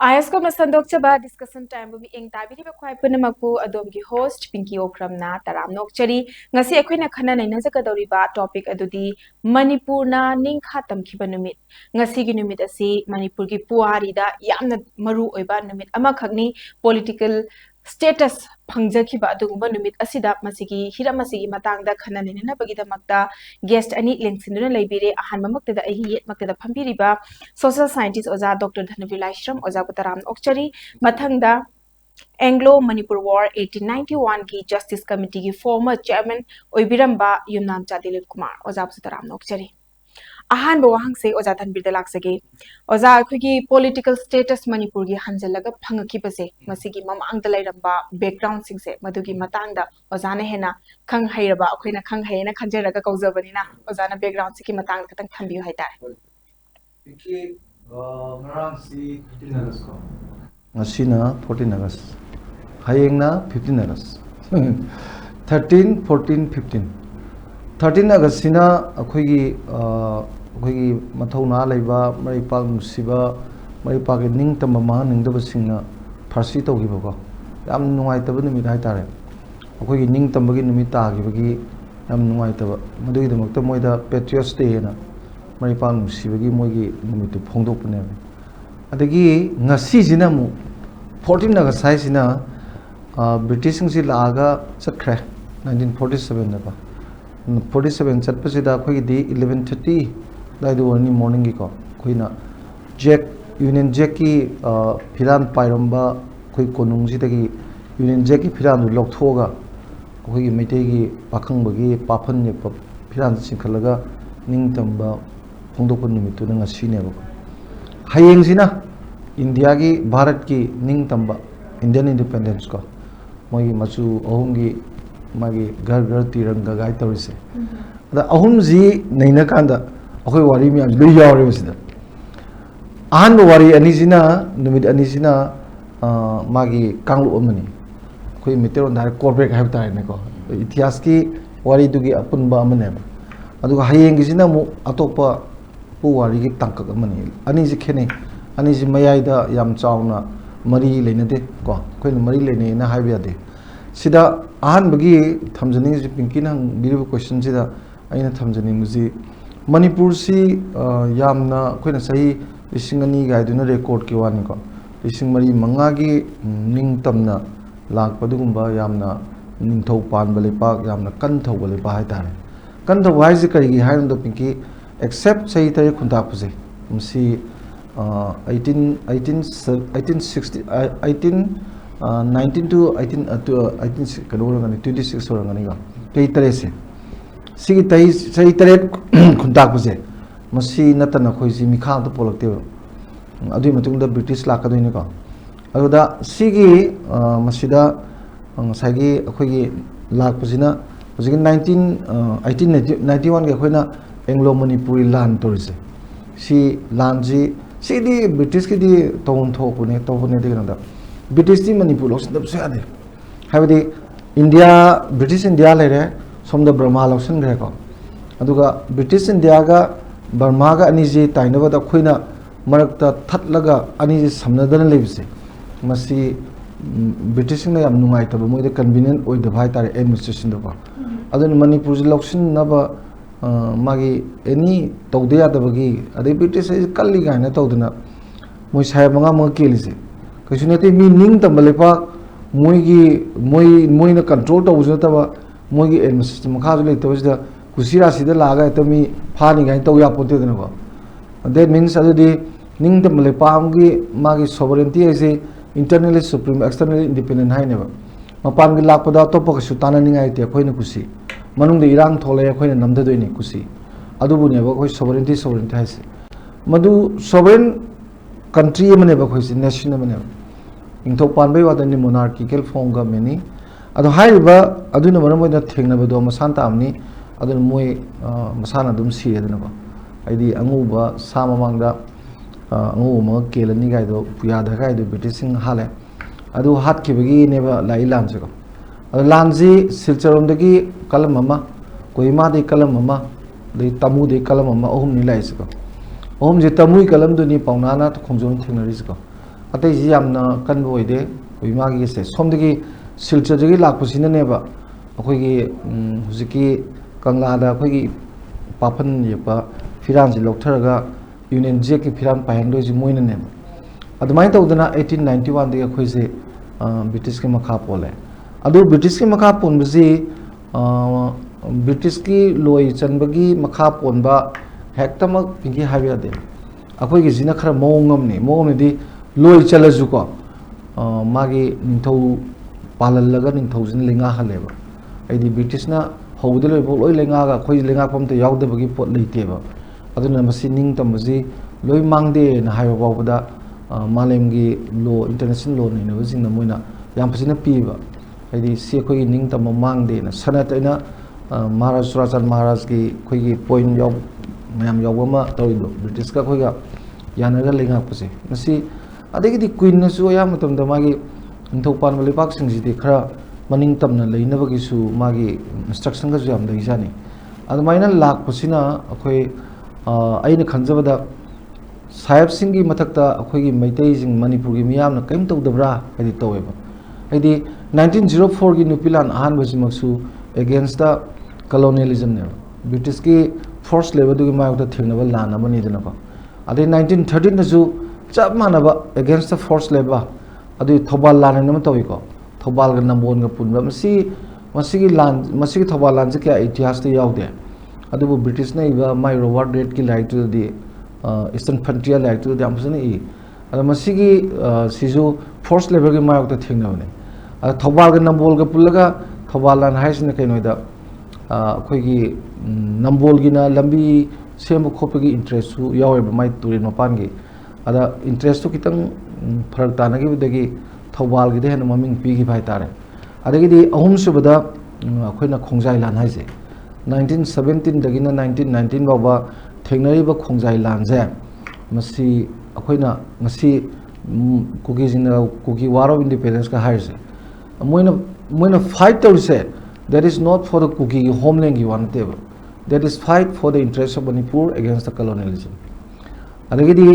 ISCOM Sandokchaba discussion time bu ing tabiri ba khwai punamaku adom gi host Pinky Okramna taram nokchari ngasi ekhoina khana naina jakadori ba topic adudi Manipur na ningkha tamkhiba numit ngasi gi numit asi Manipur gi puari da yamna maru oiba numit ama khagni political status phangjakhiba adugumba numit asida masigi hiramasigi matangda khana naina bagida makta guest ani lengsinuna leibire ahan mamakta da ahi yet makta da phambiriba social scientist oza Dr. Dhanavilai Shram oza Taram Okchari Mathangda Anglo Manipur War 1891 ki Justice Committee ki former chairman Oibiramba Yumnam Chadilip Kumar oza Taram Okchari ahan bo wahang se oza Dhanbir dalak sage oza khigi political status Manipur gi hanjalaga phangaki base masigi mamang dalai ramba background sing se madugi matangda oza na hena khang hairaba akhoina khang haina khanjaraga kaujabani na oza na background siki matang katang thambiu haita Ngasina 14 August. Hayengna 15 August. 13, 14, 15. 13 August sina akhoi mathauna laiba maripak nusiba maripak ningtamba ma ningdaba singna farsi tawgiba ko yam nungai taba numit haitare akhoi ningtamba gi numit tagibagi yam nungai taba madugi damakta moida patriots day na maripak nusibagi moigi numitu phongdokpane adagi ngasi jina mu 14 August saisina British sing si laaga chakre 1947 da 47 chatpasida khoi di 11:30 daidu warni morning gi ko khoina jack union jack ki phiran pairamba khoi konung si dagi union jack ki phiran du lokthoga khoi gi meitei gi pakhang bagi paphan ne phiran singkhalaga ningtamba phongdokpon nimitu na ngasi ne ba hayeng sina india gi bharat ki ningtamba indian independence ko moi machu ahum gi magi gar gar tiranga gai tawrise da ahum ji naina kanda akhoi wari mi lu yawre bisida ahan wari ani jina numit ani jina magi kanglu amani khoi meteron dar corporate have ta ne ko itihas ki wari du gi apunba amane aduga hayeng gi jina mu atopa pu wari gi tangkak amani ani ji khene ani ji mayai da yam chawna mari leinade ko khoi mari leine na haibe de sida ahan bagi thamjani ji pinki nang biribu question sida aina thamjani muji manipur si yamna khoina sahi lisingani gaiduna record ki wani ko lising mari manga gi ningtamna lakpadugumba yamna ningthau panba lepak yamna kanthau bale ba haitare kanthau haisi kari gi hairun do pinki except sahi tare khunta puse msi 19 to 18 kanora 26 orangani ga tei tarese sigi tai sai taret khuntak buse masi natana khoisi mikha to polakte adui matung da british lakadoi ko aduda sigi masida sagi akhoi lakpasina hojigi 1891 ga khoina anglo manipuri land torise si landji sidi british ki di ton thopune de ganda British di Manipur loksin da bse ade habidi India British India lere somda Burma loksin gre ko aduga British India ga Burma ga ani ji tainaba da khoina marakta thatlaga ani ji samnadana lebse masi British na yam nungai ta moi da convenient oi da bhai tare administration da ko adun Manipur ji loksin na ba magi any tawde ya da bagi ade British kalli ga na tawduna moi sai manga ma kelise kasunate mi ning tambalepa moi na control to usata ba moi gi system kha le to da kusira sida laga to mi phani gai to ya pote na ba that means adi ning tambalepa amgi magi sovereignty ase internally supreme externally independent hai ne ba mapam gi lak pada to pa su tana ningai te khoi na kusi manung de irang thole khoi na namda doi ni kusi adu bu ne ba khoi sovereignty hai se madu sovereign country mane ba khoi nation mane ingthok panbai wadani monarchical form ga meni ado haiba aduna maramoi da thengna bado masanta amni aduna moi masana dum si aduna ba aidi anguba sama mangda angu ma kelani ga do puya da ga do british hale adu hat ki bagi ne ba lai lan se ko ado lanji silcharom dagi kalam mama koima de kalam mama de tamu de kalam mama ohum ni lai se ko ohum je tamui kalam du ni paunana to khongjong thengnari se ko अतई जी यामना कन्बो होइदे कोई मागी से सोमदगी सिलचरगी लाखपसिननेबा अखोगी हुजिकी कंगलादा अखोगी पाफन येपा फिरान जी लौथरगा union जेक की फिरान पाहेंदो जी मोइननेबा अदुमाइन तौदना 1891 दे अखोइसे British के मखा पोले अदु British के मखा पोनबजी ब्रिटिश की लोई चनबगी मखा पोनबा हेक्तमक पिंकी हाबियादे अखोगी जिना खरा मोंगमनी लोई चलजुको मागी निंथौ पाललगा निंथौजिन लेंगा हलेबा आइदी ब्रिटिशना हौदे लोई लोई लेंगागा अखोई लेंगा पमते यावदबगी पोट लेतेबा अदुना मसी निंग तमबजी लोई मांगदे ना हायो बावदा मालेमगी लो इंटरनेशनल लो नैनबजिंग मोइना याम फसिना पीबा आइदी सी अखोई निंग तम मांगदे ना सनतैना महाराज सुराचंद महाराज की अखोई पॉइंट याव मैम यावमा तौइदो ब्रिटिश का अखोइगा यानगा लेंगा पसे मसी अदेगी क्वीन नसु या मतमदा मागी निंथौपान लेपाक सिंगजिदि खरा मनिंग तमना लेनबगिसु मागी इंस्ट्रक्शन का याम दैजानी अदमाइना लाखपसिना अखोई अइना खंजबदा साहेब सिंगी मथक्ता अखोई मैतै जिंग मणिपुर की मियामना कइम तौदबरा हदि तौवेबा हदि 1904 की नुपिलान अहानबसिमक्सु अगेंस्ट द कॉलोनियलिज्म ने ब्रिटिश की फोर्स लेबर दुगी मायक्ता थेंगनबा लान अमनि दनको अदि 1913 नसु चप मानबा अगेंस्ट द फोर्स लेबर अदि थोबाल लान नम तौइको थोबाल ग नंबोन ग पुनबा मसी लान मसी थोबाल लान से क्या इतिहास ते यावदे अदुबु ब्रिटिश ने इबा माय रोवर्ड रेड की light to the eastern frontier light to the आमसने इ अद मसी की सिजु फोर्स लेबर के मायक्ता थेंगनबने अद थोबाल ग नंबोल ग पुलगा थोबाल लान हाइसने कैनोइदा अखोगी नंबोल गिना लंबी सेम खोपगी इंटरेस्ट सु यावेबा माय तुरिन मपानगी अदा इंटरेस्ट तो कितंग फरक तानगी बदगी थौबाल गिदे हेन ममिंग पीगी भाई तारे अदगी अहुम सुबदा अखोइना खोंजाई लान हाइजे 1917 दगिना 1919 बाबा थेंगनरिबा खोंजाई लानजे मसी अखोइना मसी कुकी जिना कुकी वार ऑफ इंडिपेंडेंस का हाइजे मोइना फाइट तौरिसे that is not for the Kuki homeland you want table that is fight for the interest of Manipur against the colonialism adagidi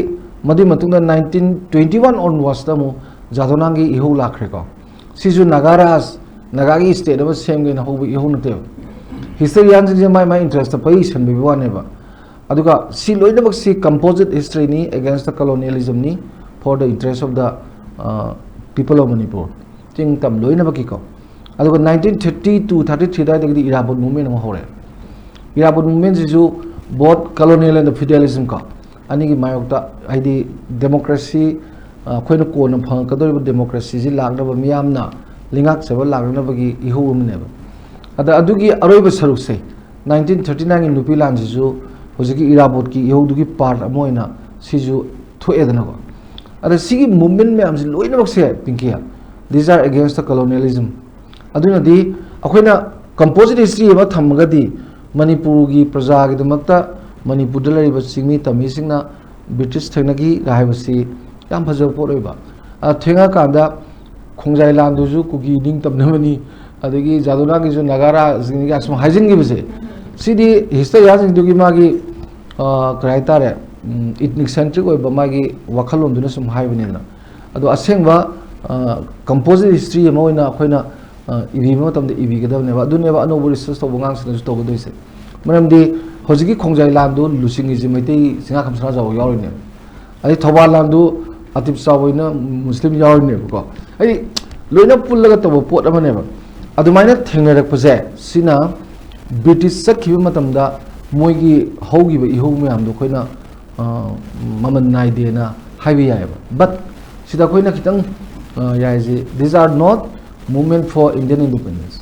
madi matungda 1921 onwards tamu jadonangi ihu lakreko siju nagaras nagagi state of same gen hobu ihu nate history yanjin my interest pai san bi waneba aduga si loinabak si composite history ni against the colonialism ni for the interest of the people of Manipur ting tam loinabaki ko अदुगा 1930 to 33 दाइदगी Irabot movement अमा होरे Irabot movement जिजु both colonial and federalism का अनिगी मायोक्ता आइदी democracy अखोइना कोन फंगकदोरिबो democracy जि लागनबा मियामना लिंगाक सेबा लागनबगी इहु उमनेबा अदा अदुगी अरोइबा सरुकसे 1939 की नुपिलान जिजु होजिकी इराबोट की इहुदुगी पार्ट अमोइना सिजु थोएदनको अदा सिगी मूवमेंट मैम जि लोइनबकसे पिंकिया these are against the colonialism अदुनदी अखोइना कंपोजिट हिस्ट्री एबा थमगदी मणिपुर की प्रजा की दमकता मणिपुर दलरिबा सिंगमी तमीसिंगना ब्रिटिश थेंगनगी गायबसी याम फजब पोरइबा थेंगा कांदा खोंजाई लांदुजु कुकी निंग तमनमनी अदगी जादुनागी जो नगारा जिंगी असम हाइजिंगी बसे सिदी हिस्ट्री याजिंगदुगी मागी क्राइटारे इथनिक सेंट्रिक ओइबा मागी वखलोंदुना सम हाइबनेना अदो असेंगबा कंपोजिट हिस्ट्री एमा ओइना अखोइना इबीमा तमदे इबीगदबनेबा अदुनेबा अनोबो रिसर्च तौबो गांगसिनसु तौगदोइसे मरमदि होजिकी खोंजाई लांदु लुसिंगी जे मैतै सिंगा खमसना जाव यावरिने अदि थोबाल लांदु अतिब सावइना मुस्लिम यावरिनेबको अदि लोइना पुल्लगा तौबो पोट अमनेबा अदुमाइना थेंगनरकपजे सिना ब्रिटिश सखिबा मतमदा मोइगी हौगिबा इहौ मयामदो खोइना ममन नाइदेना हाइबि यायबा बट सिदा खोइना खितंग यायजे these are not movement for Indian independence.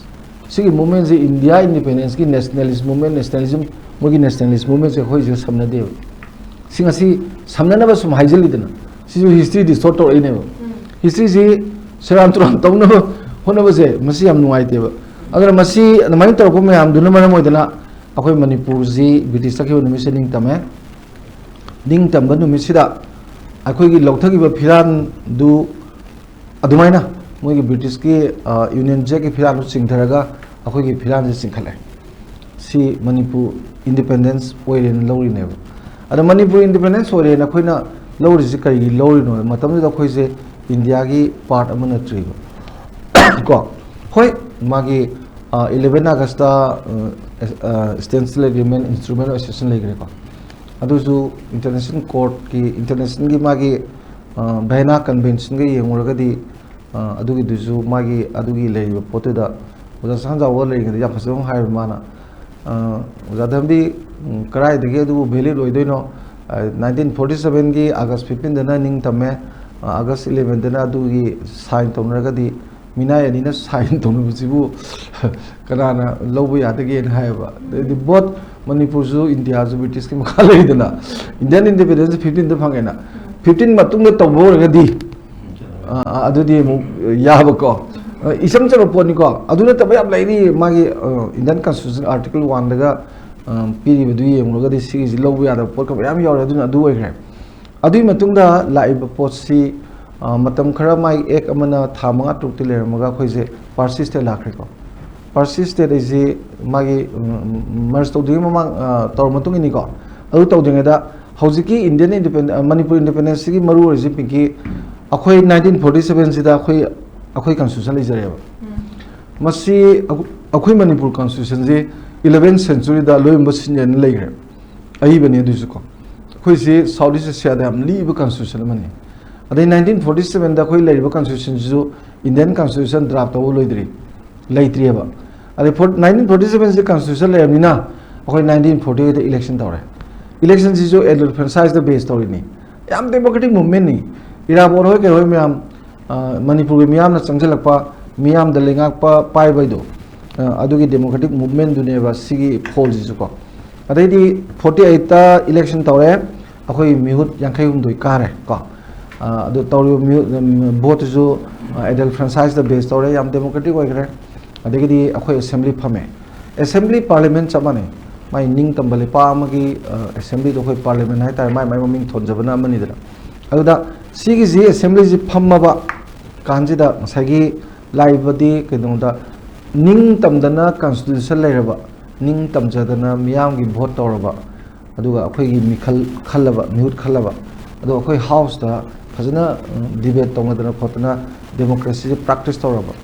Sigi movement is India independence की nationalist movement nationalism मोगी nationalist movement से कोई जो समझ दे सिंगा सी समझना ना बस माइजल इतना सी जो history distort तो इन्हें वो history से सेराम तुरंत तो ना होना बस है मसी हम नुआई थे वो अगर मसी नमाइन तो को मैं हम दोनों मना मोई देना अकोई मणिपुर जी ब्रिटिश तक वो निमिष निंग तमे निंग तम बनु मिसिदा अकोई की लोकथा की बफिरान दु अदुमाइना मोगी ब्रिटिश की यूनियन जे की फिरान सिंथरगा अखोई की फिरान से सिंखले सी मणिपुर इंडिपेंडेंस ओइरेन लौरिनेबो अद मणिपुर इंडिपेंडेंस ओइरेन अखोइना लौरिसि करिगी लौरिनो मतमदे अखोइसे इंडिया की पार्ट अमन नत्रीब को होय मागी 11 अगस्त स्टेंसिल एग्रीमेंट इंस्ट्रूमेंट सेशन लेग्रे को अदुजु इंटरनेशनल कोर्ट की इंटरनेशनल की मागी बहना कन्वेंशन के येंगुरगदी अदुगी दुजु मागी अदुगी लेइबो पोतेदा उजा सांजा वो लेइगदि या फसों हाय माना उजा दमबी कराय दगे अदुबु भेली रोइदोइनो 1947 की अगस्त 15 दना निंग तमे अगस्त 11 दना अदुगी साइन तौनरगदी मिनाय अनिना साइन तौनबसिबु कनाना लौबो यादगे हायबा दि बोथ मणिपुर जो इंडिया जो ब्रिटिश की मखा लेदना इंडियन इंडिपेंडेंस 15 द फंगेना 15 मतुंग तौबोरगदी अदुदी याबको इसम चलो पोनिको अदुना तब याब लाइरी मागी इंडियन कॉन्स्टिट्यूशन आर्टिकल 1 दगा पीरी बदु येंगुरगदी सिगी लौबो याद पोट का याम याव अदुना अदु ओइग्रे अदुई मतुंगदा लाइब पोटसी मतम खरा माई एक अमना थामंगा टुकति लेरमगा खोइजे पार्सी स्टेट लाखरेको पार्सी स्टेट इजे मागी मर्ज तौदि ममांग तौर मतुंग इनिको अदु तौदिंगदा हौजिकी इंडियन इंडिपेंडेंस मणिपुर इंडिपेंडेंस की मरु ओरिजि पिंकी अखोई 1947 सिदा अखोई कॉन्स्टिट्यूशन लेजरेबा मसी अखोई मणिपुर कॉन्स्टिट्यूशन जे 11th सेंचुरी दा लोइम सिंजन लेग्रे अई बने दुजुको अखोई से साउथ ईस्ट एशिया दा लीब कॉन्स्टिट्यूशन मने अदे 1947 दा अखोई लेरिबा कॉन्स्टिट्यूशन जो इंडियन कॉन्स्टिट्यूशन ड्राफ्ट तौ लोइद्री लेइत्रियबा अदे 1947 से कॉन्स्टिट्यूशन लेरमिना अखोई 1948 दा इलेक्शन तौरे इलेक्शन से जो एडल्ट फ्रेंचाइज दा बेस तौरिनी याम डेमोक्रेटिक मूवमेंट नि इराबोर होय के होय म्याम मणिपुर के म्याम ना चंगजलकपा म्याम दा लेंगाकपा पाइबैदो अदुगी डेमोक्रेटिक मूवमेंट दुनेबा सिगी फोल जिसुको अदैदी 48 ता इलेक्शन तौरे अखोई मिहुत 52 कारे को अदु तौरि वोट जो एडल्ट फ्रेंचाइज दा बेस तौरे याम डेमोक्रेटिक होयग्रे अदैदी अखोई असेंबली फमे असेंबली पार्लियामेंट चमाने माई निंग तंबले पामगी असेंबली दो अखोई पार्लियामेंट हाय तार माई ममिंग थोनजबना मनिदरा अदुदा सिगी जी असेंबली जी फमबा कांजिदा सगी लाइबदी केदोंदा निंग तमदना कॉन्स्टिट्यूशन लेरबा निंग तमजदना मियाम की वोट तौरबा अदुगा अखोई मिखल खल्लबा मिहुत खल्लबा अदो अखोई हाउस दा फजना डिबेट तौनदना खोतना डेमोक्रेसी से प्रैक्टिस तौरबा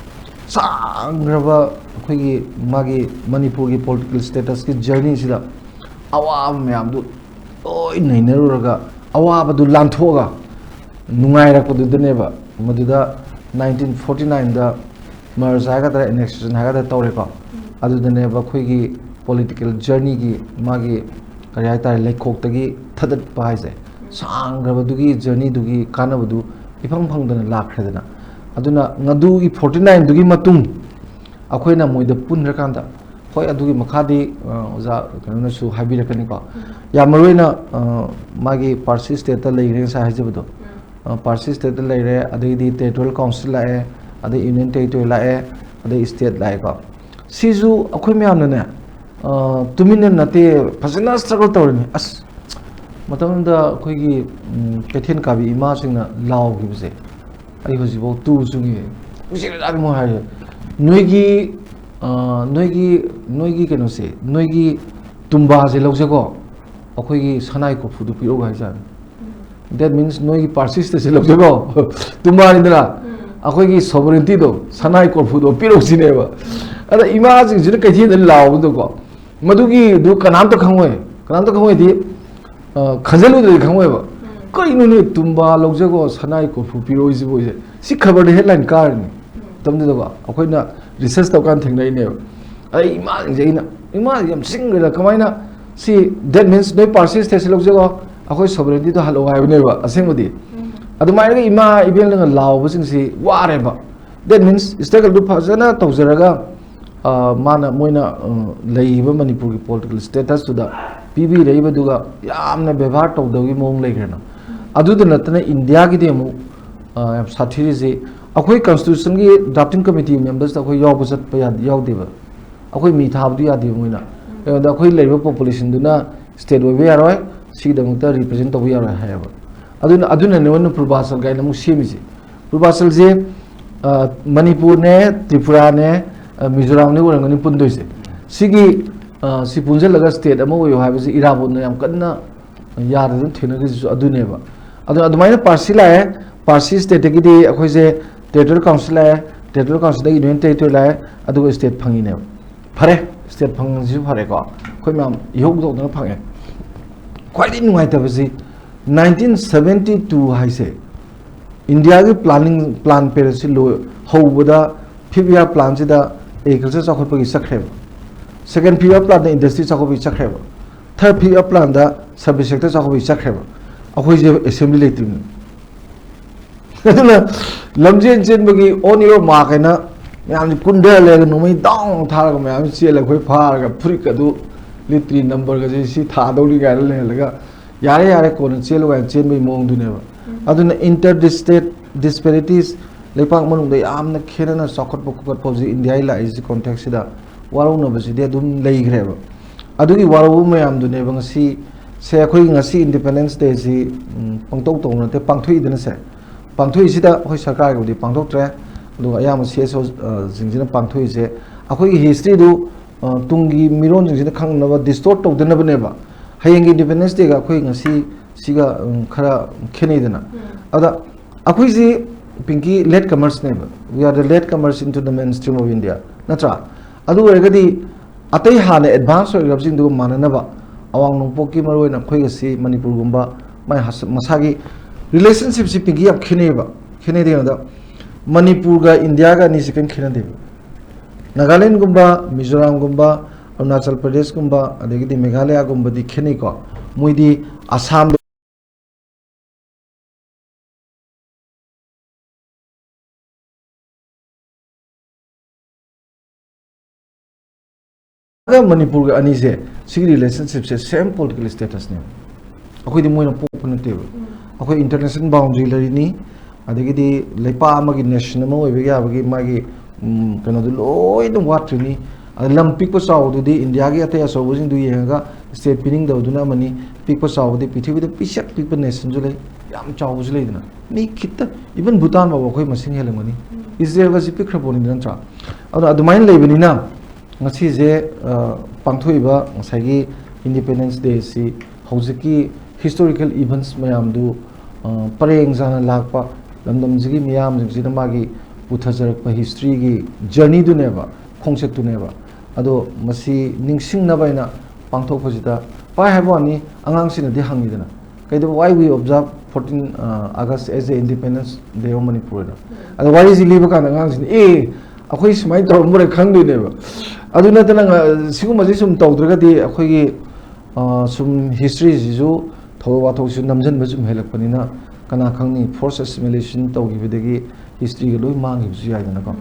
सांग्रबा अखोई मागी मणिपुर की पॉलिटिकल स्टेटस की जर्नी सिदा अवाब म्याम दु ओइ नैनरुरगा अवाब दु लांथोगा नुंगाइरकपदुदनेबा मदुदा 1949 दा मर्ज हागदा एनेक्शन हागदा तौरेको अदुदनेबा अखोई पॉलिटिकल जर्नी की मागी करी हाइतारे लेखोक्तगी थदत पाइजे सांग्रबदुगी जर्नी दुगी कानबदु इफंग फंगदना लाखरेदना अदुना ngadu 49 दुगी मतुंग अखोइना मोइदा पुनरकांदा होय अदुगी मखादी ओजा कनसु हाबिरकनी को यामरोइना मागी पार्सी स्टेट ता लेग्रे सा हाइजबदो पार्सी स्टेट लेरे अदैदी टेरिटोरियल काउंसिल लाए अदै यूनियन टेरिटोरी लाए अदै स्टेट लाए को सिजु अखोइ म्यामने तुमिन नते फजना स्ट्रगल तौरनी अस मतमदा अखोइगी कैथेन काबी इमा सिंगना लावगिबसे आई होजिबो तू सुगी उसिराग मो हाय नोइगी केनोसे नोइगी तुम्बा जे लौजेको अखोइगी सनाइ को फुदु पिरो गाइजा that means नोइगी पार्सिस्ट से लौजेको तुम्बा निदरा अखोइगी सोवरेंटी दो सनाइ को फुदु पिरो सिनेबा अदा इमा सिंग जिन कैथेन लावदो को मदुगी दु कनाम तो खंगोय दी खजलु दे खंगोयबा करिनुने तुम्बा लौजेको सनाइ को फु पिरो इजिबो सि खबर दे हेडलाइन कारनी तमदे दो अखोइना रिसर्च तो कान थेंगनाइ ने आई इमा जेना इमा यम सिंगला कमाइना सी दैट मीन्स नो पार्सिस्ट थे लौजेको अखोइ सोवरेंटी तो हलो हाइबनेबा असेंबदी अदुमाइना इमा इबेल लंग लावबो सिंगसी वारेबा दैट मीन्स स्ट्रगल दु फजना तौजरगा माना मोइना लेइबा मणिपुर की पॉलिटिकल स्टेटस तुदा पीबी रेइबा दुगा यामना व्यवहार तौदगी मोंग लेग्रेना अदुद नतना इंडिया की देमु साथीरी जे अखोई कॉन्स्टिट्यूशन की ड्राफ्टिंग कमिटी मेंबर्स अखोई याव बजट पे यावदेबा अखोई मी थाबदु यादे मोइना दा अखोई लेइबा पॉपुलेशन दुना स्टेट ओइबा यारोय सिगदमता रिप्रेजेंट तौबा यारोय हायबा अदुना नेवन पूर्वाचल गाइना मु सेमिजे पूर्वाचल जे मणिपुर ने त्रिपुरा ने मिजोराम ने उरंगनी पुंदोइसे सिगी सि पुंजलगा स्टेट अमा ओयो हाबजे इराबोन याम कन्ना यादन थेनगिसु अदुनेबा अदुमाइना पार्सी लाए पार्सी स्टेट की अखोइसे टेरिटोरियल काउंसिल है टेरिटोरियल काउंसिल यूनियन टेरिटोरियल है अदुगो स्टेट फंगिने फरे स्टेट फंगसी फरे को अखोइ मैम इहोग दौदना फंगे ख्वाइदि नुंगाइतबसि 1972 हाइसे इंडिया की प्लान पेरसी लो हौबदा 5th year प्लान सिदा एग्रीकल्चर चाखोपगी सख्रेब सेकेंड 5th year प्लान दा इंडस्ट्री चाखोपगी सख्रेब थर्ड 5th year प्लान दा सर्विस सेक्टर चाखोपगी सख्रेब अखोइ जे असेंबली लेटिम लमजेन चेनबगी ऑन योर मार्क है ना मैम कुंडल ले नुमै दांग थारग मैम चेल अखोइ फारग फुरिक अदु लिट्री नंबर गजे सी थादौरी गाय ले लगा यारे यारे कोन चेलो गाय चेनबई मोंग दुनेबा अदुना इंटर स्टेट डिस्पैरिटीज लेपाक मनुंग यामना खेरना सखत पखत पौजी इंडिया ला इज कॉन्टेक्स्ट सिदा वारौना बसिदे अदुम लेइग्रेबा अदुगी वारौ मैम दुनेबा ngasi से अखोइ ngasi इंडिपेंडेंस डे जी पंगतौ तौनते पांगथोइ दना से पांगथोइ सिदा अखोइ सरकार गदि पांगथोक्ट्रे अदुगा याम सीएसओ जिंजिना पांगथोइ से अखोइ हिस्ट्री दु तुंगी मिरोन जिंजिना खंगनबा डिस्टोर्ट तौदनबनेबा हयेंगी इंडिपेंडेंस डे गा अखोइ ngasi सिगा खरा खेनेदना अदा अखोइ जी पिंकी लेट कमर्स ने we are the latecomers into the mainstream of India नत्रा अदु ओरगदी अतै हाने एडवांस ओरगबसिंग दु माननबा अवांग नोंपोकी मरोयना खोइगसी मणिपुर गुंबा माय मसागी रिलेशनशिप सि पिंकी अब खेनेदेदा मणिपुर गा इंडिया गा नि सेकंड खेनेदे नागालैंड गुंबा मिजोरम गुंबा अरुणाचल प्रदेश गुंबा अदगदी मेघालय गुंबदी खेनेको मोइदी आसाम मणिपुर अनी से रिलेशनशिप से सेम पॉलिटिकल स्टेटस ने अखोइदी मोइना पोपनतेब अखोइ इंटरनेशनल बाउंड्री लरिनी अदगदी लेपा अमगी नेशन अमा ओइबगे आबगी मागी कनदु लोइन वाट्रिनी लम पिकपो चाउदुदी इंडिया की अतै असौबजिंग दु येगा स्टेट पिनिंग दउदुना मनी पिकपो चाउदि पृथ्वीदा पिसक पिकपो नेशन जो ले याम चाउबजु लेदना मी खित इवन भूटान बाबो अखोइ मसिंग हेलंगनी इजराइल गा पिखरबोनि नंत्रा अदुमाइन लेबनिना ngasi je pangthoiba ngasagi independence day si hojiki historical events mayam du pareng jana lakpa lamdam jigi miyam jigi magi uthajarak pa history gi journey du neba khongset tu neba ado masi ningsing na baina pangthok phojida pai habo ani angang sina de hangidana kaido why we observe 14 August as a independence day of Manipur ado why is liba kan angang sina अखोई सुमाई तौरमरे खंगदुनेबा अदु नतना सिगुमजे सुम तौद्रगदि अखोई सुम history जिजु थौ वाथौ सु नमजन बजुम हेलकपनिना कना खंगनि force assimilation तौगिबदगी history ग लोय मांगि बजु याइदना को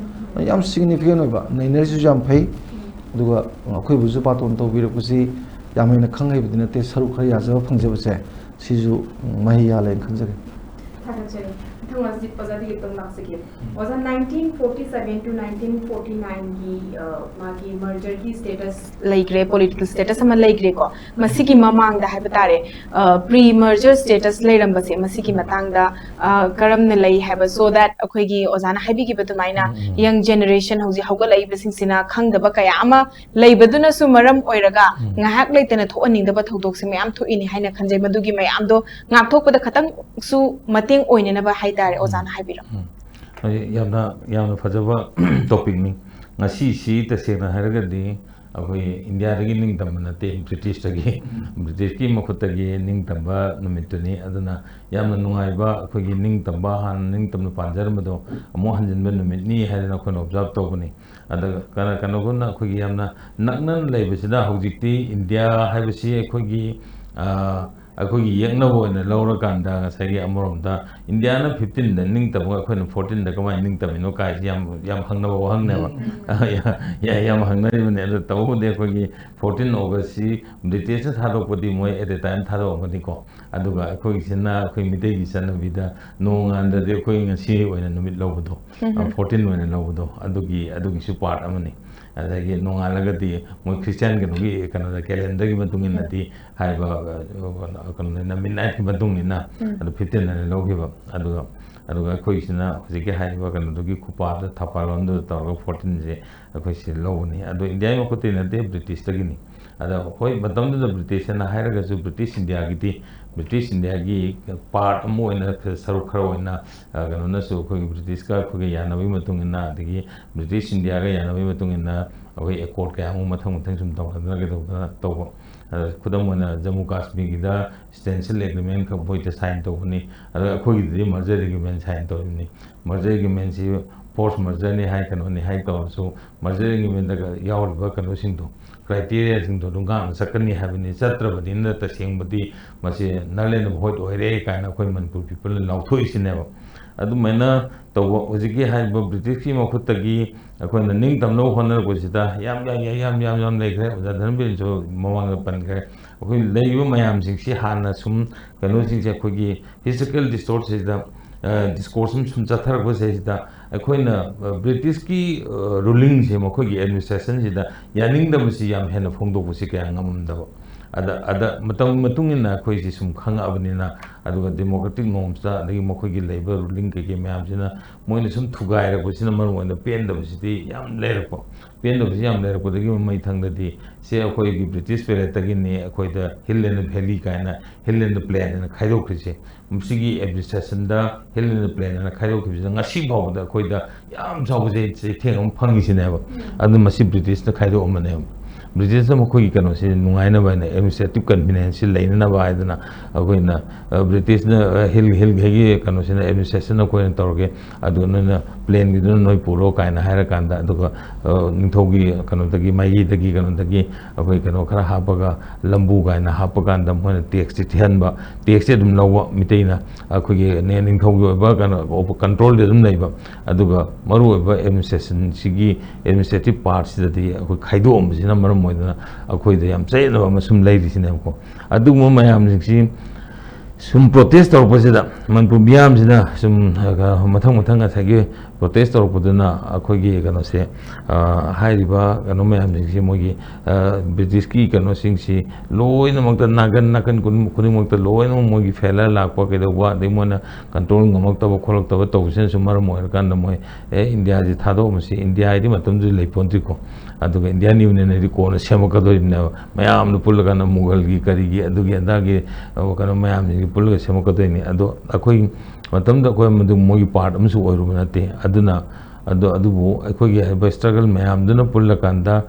याम significant ओबा नैनरजु जाम फै दुगा अखोई बुजु पातोन तौबिरपुसि यामैना खंगैबदि नते सरु खरि याजब फंगजबसे सिजु माहि याले खंजगे थंगसि पजादि गितंग लाक्सगे ओजा 1947 to 1949 की मागी मर्जर की स्टेटस लाइग्रे पॉलिटिकल स्टेटस अमा लाइग्रे को मसिकी ममांग दा हाइबा तारे प्री मर्जर स्टेटस लेरंबसे मसिकी मतंग दा करम ने लई हाइबा सो दैट अखोइगी ओजाना हाइबी की बतुमाइना यंग जनरेशन हौजी हौगलाई बसिंगसिना खंगदबा कया अमा लैबदुना सु मरम ओइरगा ngaak leitena thoaningdaba thodok se mayam thoini haina khanjai madugi mayam do ngak thokpada khatang su mating oinena ba haitare ozana haibira यामना फजबा टॉपिक नि ngasi si tasena haragadi akoi india ragi ning tamna te british ki makhutta gi ning tamba numituni aduna yamna nungai ba akoi gi ning tamba han ning tamna panjar mado amo hanjin ben numit ni harina khon observe tobuni ada kana gonna akoi gi yamna naknan leibisida hojikti india haibisi akoi gi अखोगी यंगना बोने लौरा कांदा सही अमरोंदा India ना 15 the निंग तब अखोन 14 the कमाई निंग तब no काय याम हंगना बो हंगने बा याम हंगना ने अद तब दे अखोगी 14 अगस्त सी ब्रिटिश थादोपदि मोय एट द टाइम थादोपदि को अदुगा अखोगी सिना अखोई मिदे gi सन बिदा नोंगान द दे अखोई ngasi ओइना नुमित लौबदो 14 ओइना लौबदो अदुगी सु पार्ट अमने अदगी नोंगालगदि मोय क्रिश्चियन गनुगी कनदा कैलेंडर की मतुंग नदी हाइबा कनना मिडनाइट की मतुंग ना अदु 15 ने लौगिबा अदुगा अखोइसिना हजिके हाइबा कनदुगी खुपाद थापालोंदो तौर 14 जे अखोइसि लौनी अदु इंडिया मकुति नदे ब्रिटिश तगिनी अदा होय मतमदु ब्रिटिश ना हाइरगसु ब्रिटिश इंडिया गिति British India gi part amo ina saruk kharo ina kano na so khoi British ka khoi yanabi matung ina digi British India ga yanabi matung ina khoi accord ka amu mathang mathang sum taw na ga taw khudam wana Jammu Kashmir gi da stencil agreement ka boi ta sign taw ni ada khoi gi merger agreement sign taw ni merger agreement si force merger ni hai kano ni hai taw so merger agreement da yaw ba kano sing to criteria sing to dunga sakani habini chatra badin ta sing badi masi nalen void oire kaina khoi Manipur people lautho isineba adu maina taw hojiki hai ba British ki makhutagi akhoi na ning tamno honor ko sida yam lekre da dhanbin jo mawang pan kare akhoi leibu mayam sing si hana sum kano sing se khogi historical distorts da discourse sum chathar ko se sida akhoi na British ki ruling se makhoi administration sida yaning da musi yam hena phongdo ko si kya ngamum da ada matung ina khoi si sum khang abnina aduga democratic norms da dagi mokhoi gi labor ruling ke mayam sina moina sum thugai ra ko sina mar moina pen da bisi yam leir ko pen da bisi yam leir ko dagi mai thang da di se khoi gi British pere tagi ne khoi da hill and valley kaina hill and plain na khairo khrise musigi administration da hill and plain na khairo khrise ngasi bhaw da khoi da yam chaw je thengam phangi sine ba adu masi British na khairo amane British ma khoi kano se nungai na ba na administrative convenience leina na ba idana agoi na British na hill gi kano se administration na khoi na torge adu na plane gi noi puro kaina haira kanda adu ningthogi kano tagi mai tagi kano tagi agoi kano khara hapaga lambu kaina hapakanda moina tax thian ba tax dum lawa miteina akhoi gi ne ningthogi ba kano control dum nei ba aduga maru ba administration sigi administrative parts da di akhoi khaido am sina maram moidana akhoi da yam chai na ma sum lai ri sina ko adu mo mayam sing sum protest tor posida Manipur biam sina sum mathang ga thagi protest tor poduna akhoi gi kano se hai riba kano mayam sing mogi British ki kano sing si loina makta nagan kuni makta loina mogi fela lakwa ke da wa de mona control ngamak ta kholok ta to sen sumar mo kan da moi India ji thado masi India ri matam ji leipontri ko aduga Indian Union ri ko na semaka do na mayam nu pul kana Mughal gi kari gi adugi anda gi kana mayam gi pul ga semaka do ni ado akhoi matam da ko madu mogi part amsu oiru manate aduna adubu akhoi gi struggle mayam duna pul kanda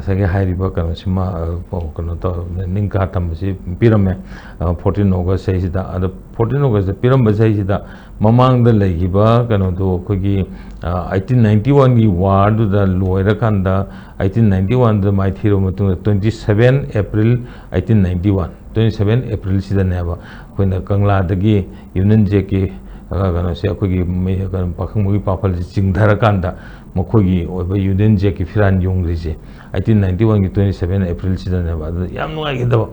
sage hairi ba kana sima kana to ningka tam si pirame 14 August sei da ado 14 August da piram ba sei da mamang da legi ba kana do akhoi gi 1891 gi war du da loira kanda 1891 da mai thiro matung 27 April 1891 27 April sida neba koina Kangla dagi Union Jack ki kana se akhoi gi me kan pakhang mugi papal chingdhara kanda mokhoi gi oba Union Jack ki firan yong ri je 1891 gi 27 April sida neba yam nungai gi da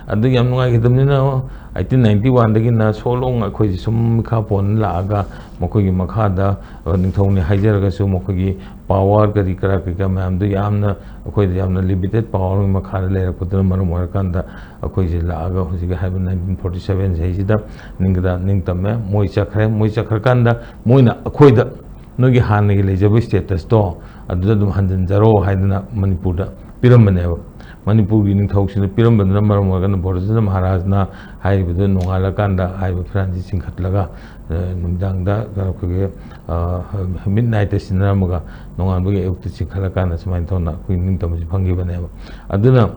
adu yam nungai gi damni na 1891 dagi na solong akhoi sum kha pon la aga mokhoi gi makha da ningthong ni haijar ga su mokhoi gi power kari kara ka mayam du yamna akhoi da yamna limited power makha le ra putna mar mor kan da akhoi ji la aga hoji ga 1947 sei ji da ningtame moi chakhar kan da moina akhoi da nogi han gi le jabu status to adu dum hanjan jaro haidna Manipur da piram bane Manipur gi ningthau sin piram bandna mar mor kan Borjana Maharaj na hai bu nongala kan da hai bu franji singkhat laga numdang da ko ge midnight sinna maga nongan bu ge ukti singkhala kan smain thona ku ningtam ji phangi bane aduna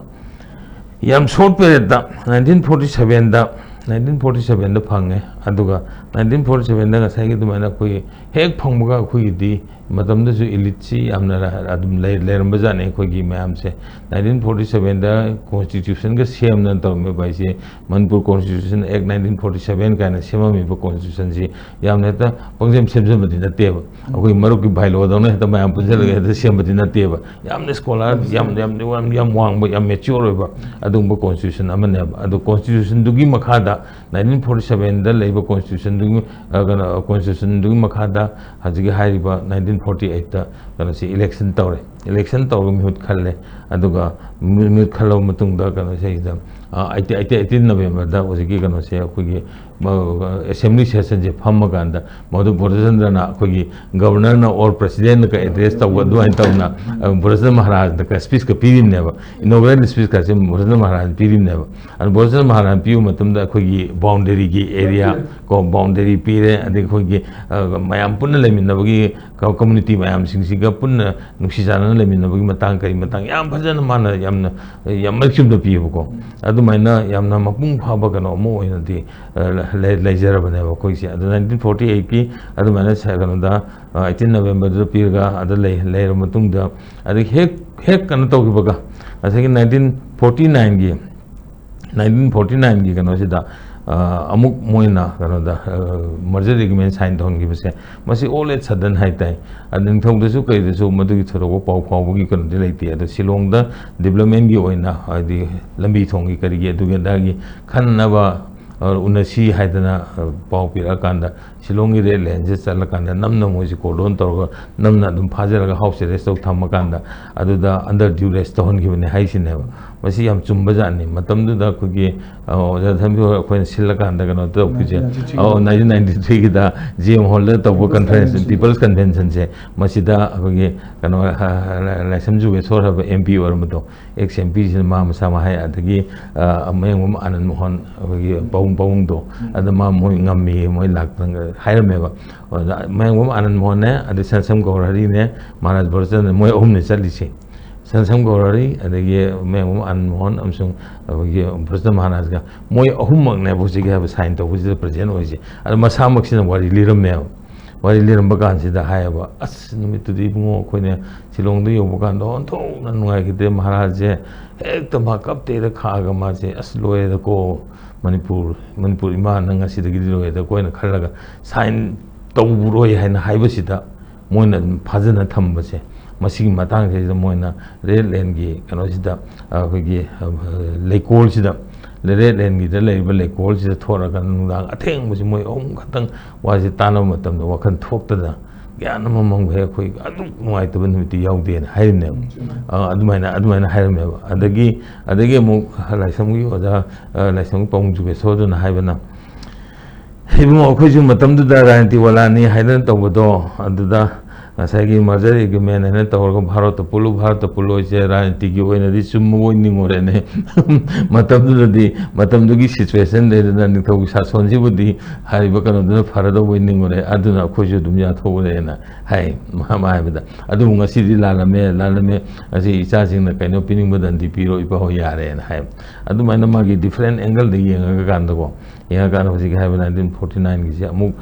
yam short period da 1947 da phange aduga 1947 da sai gi dumana ku hek phangmuga ku di madam da ju elite amna adum leram bajane ko gi mayam se 1947 da constitution ga sem nan taw me bai se Manipur constitution act 1947 kana sema me ba constitution ji yamna ta pangjem semjam badi na te ba akoi maruk ki bailo da na ta mayam punjal ga da sem badi na te ba yamna scholar yam wang ba yam mature ba adum ba constitution amane ba adu constitution dugi makha da 1947 da leiba constitution dugi constitution dugi makha da hajigi hairi ba 1948 da kana si election tawre election tawga mihut khalle aduga mihut khalo matungda kano se ida 18 November da ojiki kano se akogi assembly session je phamma ganda modu Borachandra na akogi governor na or president ka address tawga duain tawna Borachandra Maharaj da ka speech ka pirim neba inaugural speech ka se Borachandra Maharaj pirim neba and Borachandra Maharaj piu matumda akogi boundary gi area ko boundary pire adi akogi mayam punna leminabagi community mayam singsiga punna nuksijana leminabagi matang kari matang yam bhajana mana yamna yamalchum da piu ko adu maina yamna mapung phaba kano mo inadi leisure baneba ko isi adu 1948 ki adu maina sagano da 18 November da pirga adu leir matung da adu hek kana to gibaga asagi 1949 gi kano sida amuk moina kano da merger agreement sign down gi base masi all at sudden hai tai ading thong da su kai da su madu gi thoro pau pau gi kano de leiti adu Shillong da development gi oina adi lambi thong gi kari gi adu ga da gi khan na ba unasi haidana pau pira kanda Shillong gi re lenje chala kanda namna moji cordon torga namna dum phajara ga house arrest tok thamma kanda adu da under duress ton gi ne hai sin ne masi yam chumba jani matam du da ku gi oja thambi ko silla kanda ga no to ku je 1993 gi da GM hall da to conference people's convention je masi da ku gi kano la samju ge sor ha MP or mato ex MP sin ma ma sama hai adagi ameng Anand Mohan ku gi paung do adama moi ngammi moi laktang hairmeba meng Anand Mohan ne adi Sansam Gaurari ne Maharaj Borachandra moi ne chalisi Sansam Gaurari adagi meng Anand Mohan amsung gi Borachandra Maharaj ga moi ahummak ne bosi ga sign to bosi present hoisi adu masamak sin wari liram me wari liram bagan sida hayaba as numit di bungo koine Shillong du yob kan don tho na nungai kite Maharaj je ekta ma kap te da kha ga ma je as loe da ko Manipur ima nanga sida gi loe da koina khalaga sign to buroi haina haiba sida moina phajana thamba se masigi matang se moina red land gi kano sida gi leikol sida red land gi da leiba leikol sida thora kan nudang atheng musi moi khatang wa si tana matam da wakhan thokta da gyan mamang he khoi adu nuai taban numiti yaude na hairne adumaina hairme adagi mu laisam gi oja laisam pong ju be so do na haibana hibu khoi ju matam du da ranti wala ni haidan to bodo aduda asagi merger agreement ne tawr Bharat pulu je ranti gi oina di summo ni ngore ne matam du gi situation de na ni thau sa sonji budi hai ba kan du farado ni ngore aduna khoi ju dum ya thore na hai ma bada adu ngasi di lalame asi isa sing na kaino pining badan di piro ipa ho yare na hai adu maina ma gi different angle de yenga kan da ko yenga kan ho ji hai 1949 gi amuk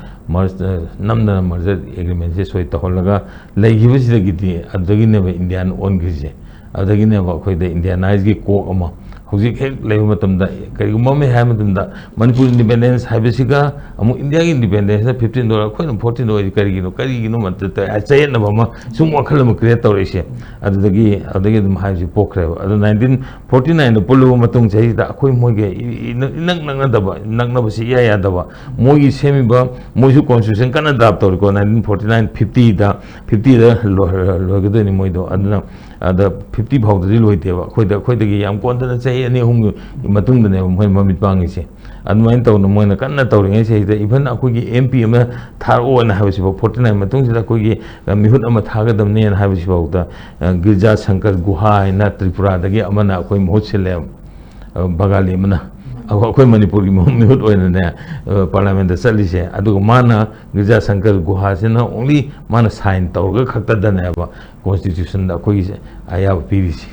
namna merger agreement je soi taholaga legibu sida gidi adagi ne Indian on gije adagi ne ba khoi da Indianize gi ko ama hojik hek leibu matamda kari mame ha matamda Manipur independence haibesiga amu India gi independence $15 khoi $14 kari gino matta achai na bama sum wakhal ma create tawrese adagi dum haiji pokre adu 1949 da pulu matung chai da khoi moge nang na basi ya daba mogi semi ba moju constitution kana draft tawri ko 1949 50 da logado ni moido aduna ada 50 bhaudri loiteba khoi da gi yam kon da chai ani hum matung da ne moi mamit pangi se admain taw no moina kanna tawri se da even akogi MP ama tharo na habisi 49 matung sida akogi mihut ama thagadam ne habisi bauda Girja Shankar Guha na Tripura dagi amana akoi mohut sele bagali mana akoi Manipur gi mihut oina ne parliament da salise adu mana Girja Shankar Guha sina only mana sign tawga khakta da ne ba constitution da akoi ayab pirisi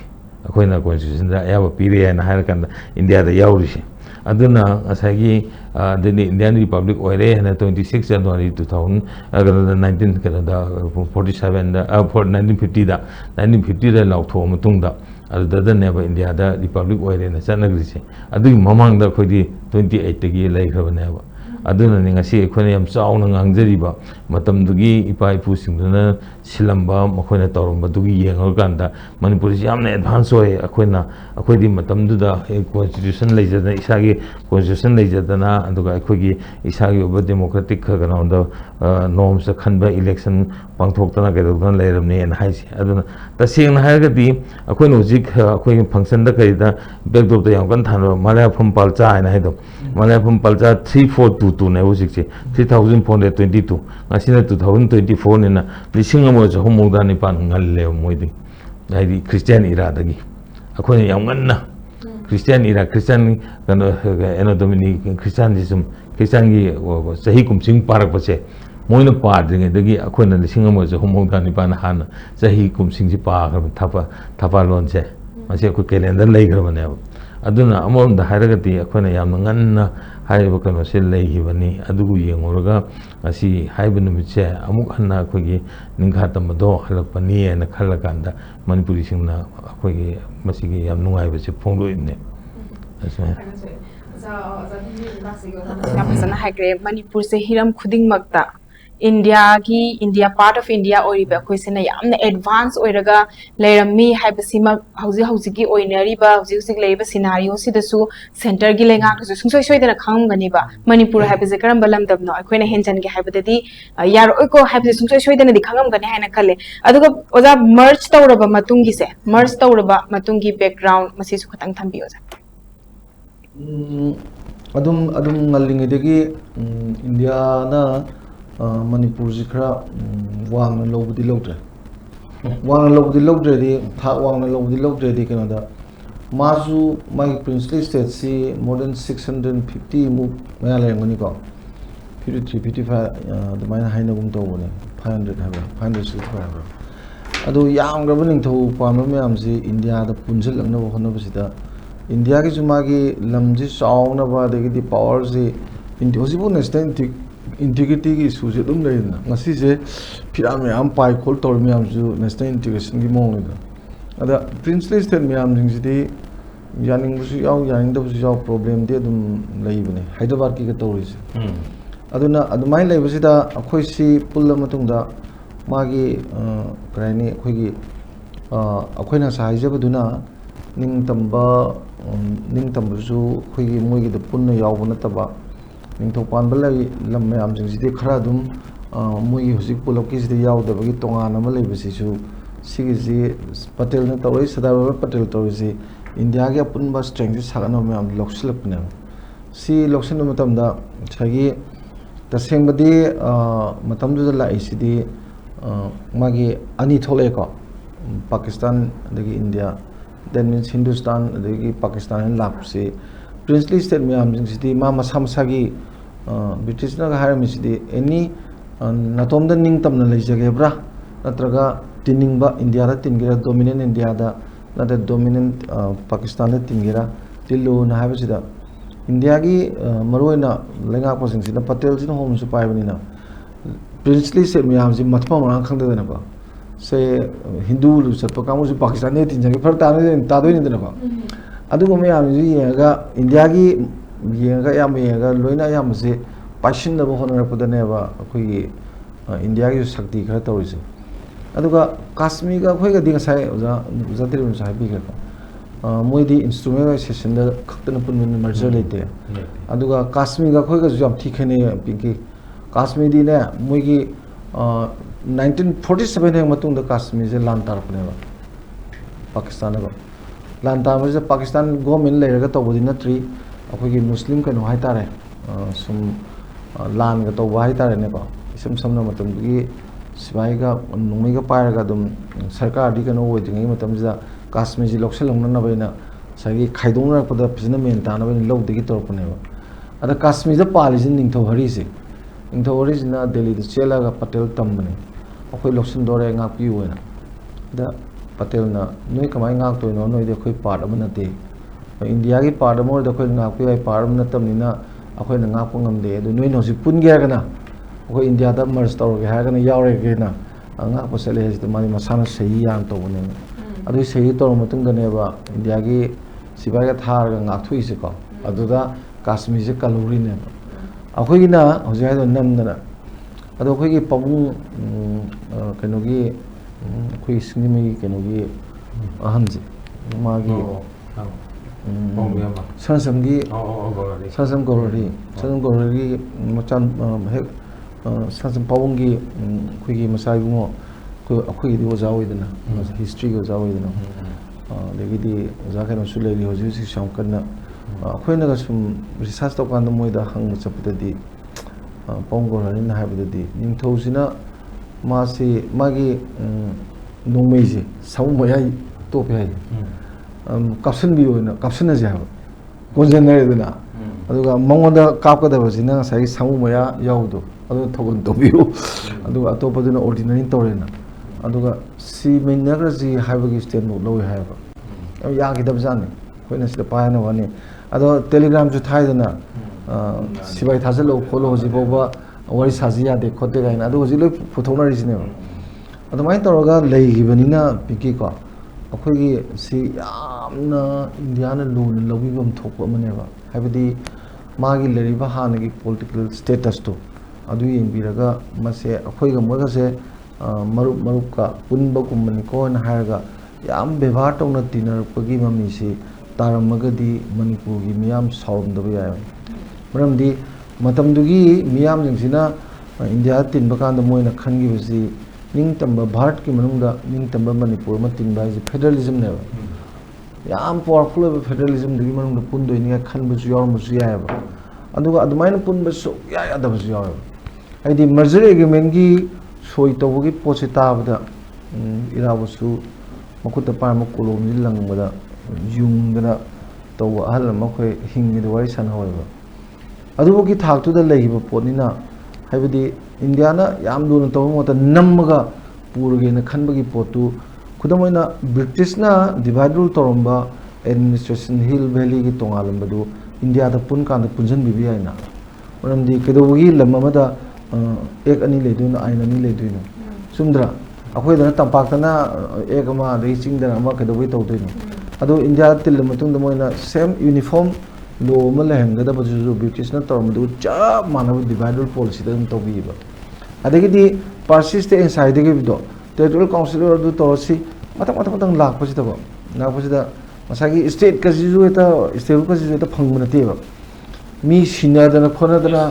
akoi na constitution da ayab piri na har kan India da yaurisi aduna asagi the Indian Republic oire na 26 January 2000 1947 da 1950 da lautho matung da adada neba India da Republic oire na chanagrise adu mamang da khodi 28 tagi laikhaba neba aduna ni ngasi khone yam chauna ngangjariba matamdugi ipa ipu singduna silamba makhona tawramba dugi yengorkanda Manipur is yamna advance oy akhodi matamduda constitution leijadana isagi constitution leijadana aduga akhodi isagi oba democratic khagana norms khanba election pangthoktana kedodana leiramne en haisi aduna tasengna hargadi akhoi hojik akhoi function da kaida backdrop da yam kan thano malaya phum palcha aina haido malaya phum palcha 3422 ne hojik che 3422 ngasina 2024 ne na lising amo ja homoda ni pan ngalle moidi ai Christian era dagi akhoi yam ganna Christian era Christian kana eno domini Christianism Christian gi sahi kumsing parak pache moina padringe dagi akhona lising amo ja homoda ni pan han sahi kumsing ji pa thapa lon che mase ko calendar lei grabane aduna amon da haragati akhona yam nganna haiba kano se lei hibani adugu yenguraga asi haiba numitse amuk hanna akhoi ningkha tamado halakpani na khalakanda manipuri singna akhoi masigi yam nungai base phonglo inne asma Manipur se hiram khuding makta India part of India oriba khoisena yamna advance oiraga leirami haibasima hauji ki oinariba hauji leiba scenario sidasu center gi lenga ku sungsoi soidana khangani ba Manipur haibase karam balam dabno akoina henjan gi haibadadi yar oiko haibase sungsoi soidana di khangam gani haina khalle aduga oja merge tawraba matungi se merge tawraba matungi background masi su khatang thambi oja adum ngalingidagi India na Manipur ji khara wang na lobudi lodre di tha wang na lobudi lodre di kana da mazu my princely state si more than 650 mu maya le ngani ko 53 55 the mine haina gum to bone 500 have 565 adu yang rabaning tho pam myam ji India da punjil langna bo hono bisida India ki jumagi lamji sauna ba de di power ji India jibu national integrity ki issue je dum leina ngasi je phiram yam pai khol tor myam ju national integration ki mong da ada princely state myam jing ji di yaning bu yaw yaning da bu yaw problem de dum lei bane Hyderabad ki ka tori je aduna adumai lei bu da akhoi si pulla matung da magi kraini akhoi gi akhoi na sai je baduna ning tamba ju akhoi gi moi gi da punna yaw bana taba Ningthopan balai lam mayam jing jidi khara dum moi hujik pulok ki jidi yaw da bagi tongan ama lei basi su sigi ji Patel na tawai Sadar Patel tawai ji India gi apun ba strength ji sagana mayam loksilap ne si loksin matam da chagi taseng badi matam du la ICD magi ani thole ko Pakistan dagi India that means Hindustan dagi Pakistan lap si princely state mayam jing jidi ma masam sagi British na hire misidi any natom da ning tam na leijage bra natraga tining ba India da tingira dominant India da na da dominant Pakistan da tingira tillu na ha bisida India gi maroina lenga posing sida Patel jin home su pai bani na princely state mayam ji matpa ma khang da na ba se Hindu lu sat pa kamu su Pakistan ne tinjage far ta ne ta do ni da na ba adu mayam ji ga India gi yenga yam yenga loina yam se passion da bohon na pudane ba khoi India gi shakti khara tawise aduga Kashmir ga khoi ga ding sai oja jatri sai bi ga moi di instrument session da khaktana pun merger lete aduga Kashmir ga khoi ga jam thikhane pinki Kashmir di ne moi gi 1947 he matung da Kashmir je lan tar pune ba Pakistan ga lan tar ma je Pakistan government le ga to bodi na tri akhoi Muslim kano haitare sum lan ga to haitare ne ko isam samna matam gi sibai ga nungmi ga pair ga dum sarkar di kano oi dingi matam ja Kashmir ji loksel long na baina sagi khaidong ra pada pizna men ta na baina log digi tor pune ba ada Kashmir da pali jin ningtho hari se ningtho hari jina Delhi da chela ga Patel tam bane akhoi loksin dore ngak pi oina da Patel na noi kamai ngak to no noi de khoi part amana te India ki part amor da khoi ngak pi ai part amna tam ni na akhoi na ngak pangam de do noi no si pun ge kana akhoi India da merge tor ge ha kana yaw re ge na ngak pa sele he mani masana sei yang to ne adu sei tor matung da ne ba India ki sibai ga thar ga ngak thui se ko adu da Kashmir je kaluri ne akhoi na hojai do nam na ꯑꯗꯣ ꯑꯩꯈꯣꯏꯒꯤ ꯄꯥꯕꯨꯡ ꯀꯩꯅꯣꯒꯤ ꯑꯩꯈꯣꯏꯒꯤ ꯁꯤꯡꯖꯃꯩꯒꯤ ꯀꯩꯅꯣꯒꯤ ꯑꯍꯟꯁꯦ ꯃꯥꯒꯤ ꯁꯅꯁꯝꯒꯤ ꯁꯅꯁꯝ ꯒꯧꯔꯤ ꯁꯅꯁꯝ ꯒꯧꯔꯤꯒꯤ ꯃꯆꯥ ꯍꯦꯛ ꯁꯅꯁꯝ ꯄꯥꯕꯨꯡꯒꯤ ꯑꯩꯈꯣꯏꯒꯤ ꯃꯆꯥ 이ꯕꯨꯡꯉꯣ ꯑꯩꯈꯣꯏꯒꯤꯗꯤ ꯑꯣꯖꯥ ꯑꯣꯏꯗꯅ ꯍꯤꯁꯇ꯭ꯔꯤꯒꯤ ꯑꯣꯖꯥ ꯑꯣꯏꯗꯅ ꯑꯗꯒꯤꯗꯤ ꯑꯣꯖꯥ ꯀꯩꯅꯣꯁꯨ ꯂꯩꯔꯤ ꯍꯧꯖꯤꯛ ꯍꯧꯖꯤꯛꯁꯨ ꯌꯥꯝ ꯀꯟꯅ ꯑꯩꯈꯣꯏꯅꯒ ꯁꯨꯝ ꯔꯤꯁꯥꯔꯆ ꯇꯧꯀꯥꯟꯗ ꯃꯣꯏꯗ ꯍꯪꯕ ꯆꯠꯄꯗꯗꯤ ꯄꯥꯕꯨꯡ ꯒꯧꯔꯤꯅ ꯍꯥꯏꯕꯗꯗꯤ ꯅꯤꯡꯊꯧꯁꯤꯅ 마시 마기 농매지 사무 뭐야 또 배야 값은 비오나 값은 하지 하고 본전내리드나 아두가 멍원다 값거다 버지나 사이 사무 뭐야 야우도 아두 토건 또 비오 아두가 아토퍼드나 오르디너니 또레나 아두가 시메나그지 하이버기 스테노 로이 하이버 야기 답자네 거기는 시다 파야나 와니 아두 텔레그램 주 타이드나 시바이 타슬로 콜로 호지 보바 wari saji yade khote gaina adu hoji loi puthona risine adu mai toroga leigibanina piki ko akhoi si yamna india na lon lobi bam thokpa mane ba habidi magi leriba hanagi political status to adu yengbiraga mase akhoi ga moga se marup marup ka punba kumbani ko na haraga yam bevhar tongna tinar pagi mami si taramagadi manipur gi miyam saurumdaba ya maramdi matamdugi miyam jingsina india tinba kanda moina khangi basi ningtamba bharat ki manungda ningtamba manipur ma tinba is federalism ne yam powerful of federalism dugi manungda pundoi ni khanba su yor mu su ya ba aduga adumaina punba su ya ya da su yor aidi merger agreement gi soi tobugi posita bada irabusu makuta par ma kolom ni langbada yungdana to ahal ma khoi hingi do wari san hoy ba अदुबुगी थाक्तुदा लेगिबा पोनिना हाइबदी इंडियाना याम दुन तब मोता नम्मगा पुरगेना खनबगी पोतु खुदमैना ब्रिटिशना डिवाइड रूल तोरम्बा एडमिनिस्ट्रेशन हिल वैली की तोंगालंबदु इंडिया दा पुन कांद पुंजन बिबि आइना मरमदी केदोबगी लममदा एक अनि लेदुना आइन अनि लेदुनो सुमद्रा अखोयदना तंपाक्तना एक अमा दे चिंगदना अमा केदोबई तौदुनो अदो इंडिया तिल मतुंग मोइना सेम यूनिफॉर्म लो में लहंगदा बजु ब्रिटिश ना तोरमदु चा मानव डिवाइडल पॉलिसी दम तोबीबा अदगिदी पार्सिस ते इनसाइड के बिदो टेरिटोरियल काउंसिल दु तोरसी मतम लाखपसिदबो नाखपसिदा मसागी स्टेट का जिजु एता स्टेट का जिजु एता फंगबन तेबा मी सिनादना खोनादना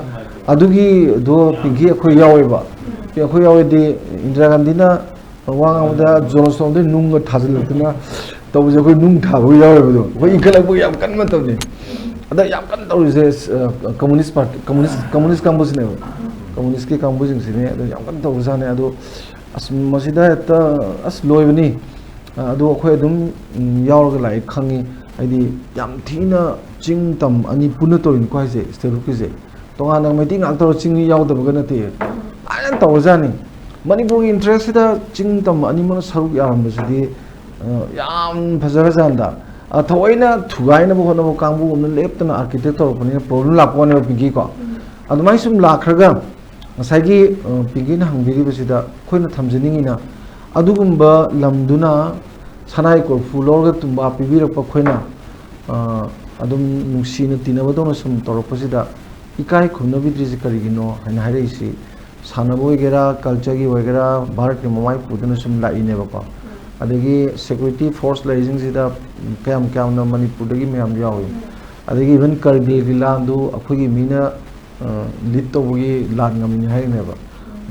अदुगी दो पिंगी अखो यावेबा अखो यावेदि इंदिरा गांधीना वांगामदा जोनसोन दे नुंग थाजलतना तबजे अखो नुंग थाबो यावेबदो अखो इखलबो याम कन्म तबने अदा याम कन तौरिसे कम्युनिस्ट पार्टी कम्युनिस्ट कांबुसने कम्युनिस्ट के कांबुजिंगसिने अदा याम कन तौजाने अदो अस मसिदा त अस लोइबनी अदो अखोय दुम यावरगा लाई खंगी आइदी याम थीना चिंग तम अनि पुन तोरिन को हाइसे स्टेरु किसे तोंगाना मीटिंग आक्टर चिंग यावदबगा नते आयन तौजाने मणिपुर की इंटरेस्ट दा चिंग तम अनि मन सरुक यारमबसिदी याम फजरा जानदा थोइना थुगाइना बखोना कांबु उमन लेपतना आर्किटेक्ट तोरपनि प्रॉब्लम लापने पिंगी को अदमाइ सुम लाखरगा ngसाइगी पिंगीना हंगिरिबसिदा खोइना थमजनिंगिना अदुगुंबा लमदुना सनाइ कोरफु लौरगा तुंबा पिबिरप खोइना अदुम नुसीना तिनबदोना सुम तोरपसिदा इकाइ खुनबिद्रिजि करिगिनो हाइना हाइरेसि सानबोइगेरा कल्चरगी वगेरा भारत के ममाइ पुदना सुम लाइनेबको अदगी सिक्योरिटी फोर्स लाइजिंगसिदा कयाम कयाम न मणिपुरदगी मयाम यावे अदगी इवन करगिल की लांदु अखोगी मीना लीड तौबगी लान ngamni हाइनेबा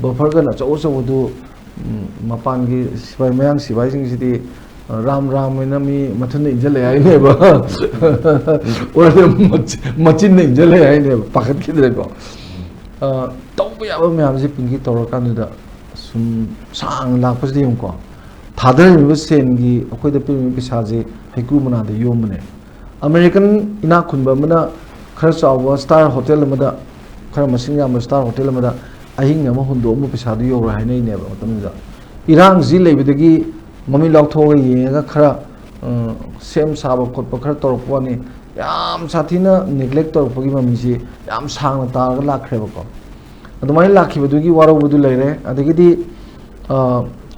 बफरगना चौचौदु मपान की सिपाई मयांग सिपाई सिंगसिदी राम राम मेना मी मथन इंजले हाइनेबा और मचिन ने इंजले हाइनेबा पाखत खिदरेको तौबा याबा मयाम जे पिंगी तौरकानुदा सुम सांग लापसदि हमको थादर सेनगी अखोद पिसाजे हेकु मनाद योमने अमेरिकन इना खुनबा मना खर चाव स्टार होटल मदा खर मसिंग याम स्टार होटल मदा अहिंग अमा हुंदो मु पिसादु योर हाइनै नेबा मतमजा इरांग जी लेबदगी ममी लाउथोग येगा खर सेम साब खोप खर तोरपवानी याम साथीना नेग्लेक्ट तोरपगी ममीसी याम सांग तारगा लाखरेबको अदुमाय लाखिबदुगी वारोबदु लेरे अदगिदी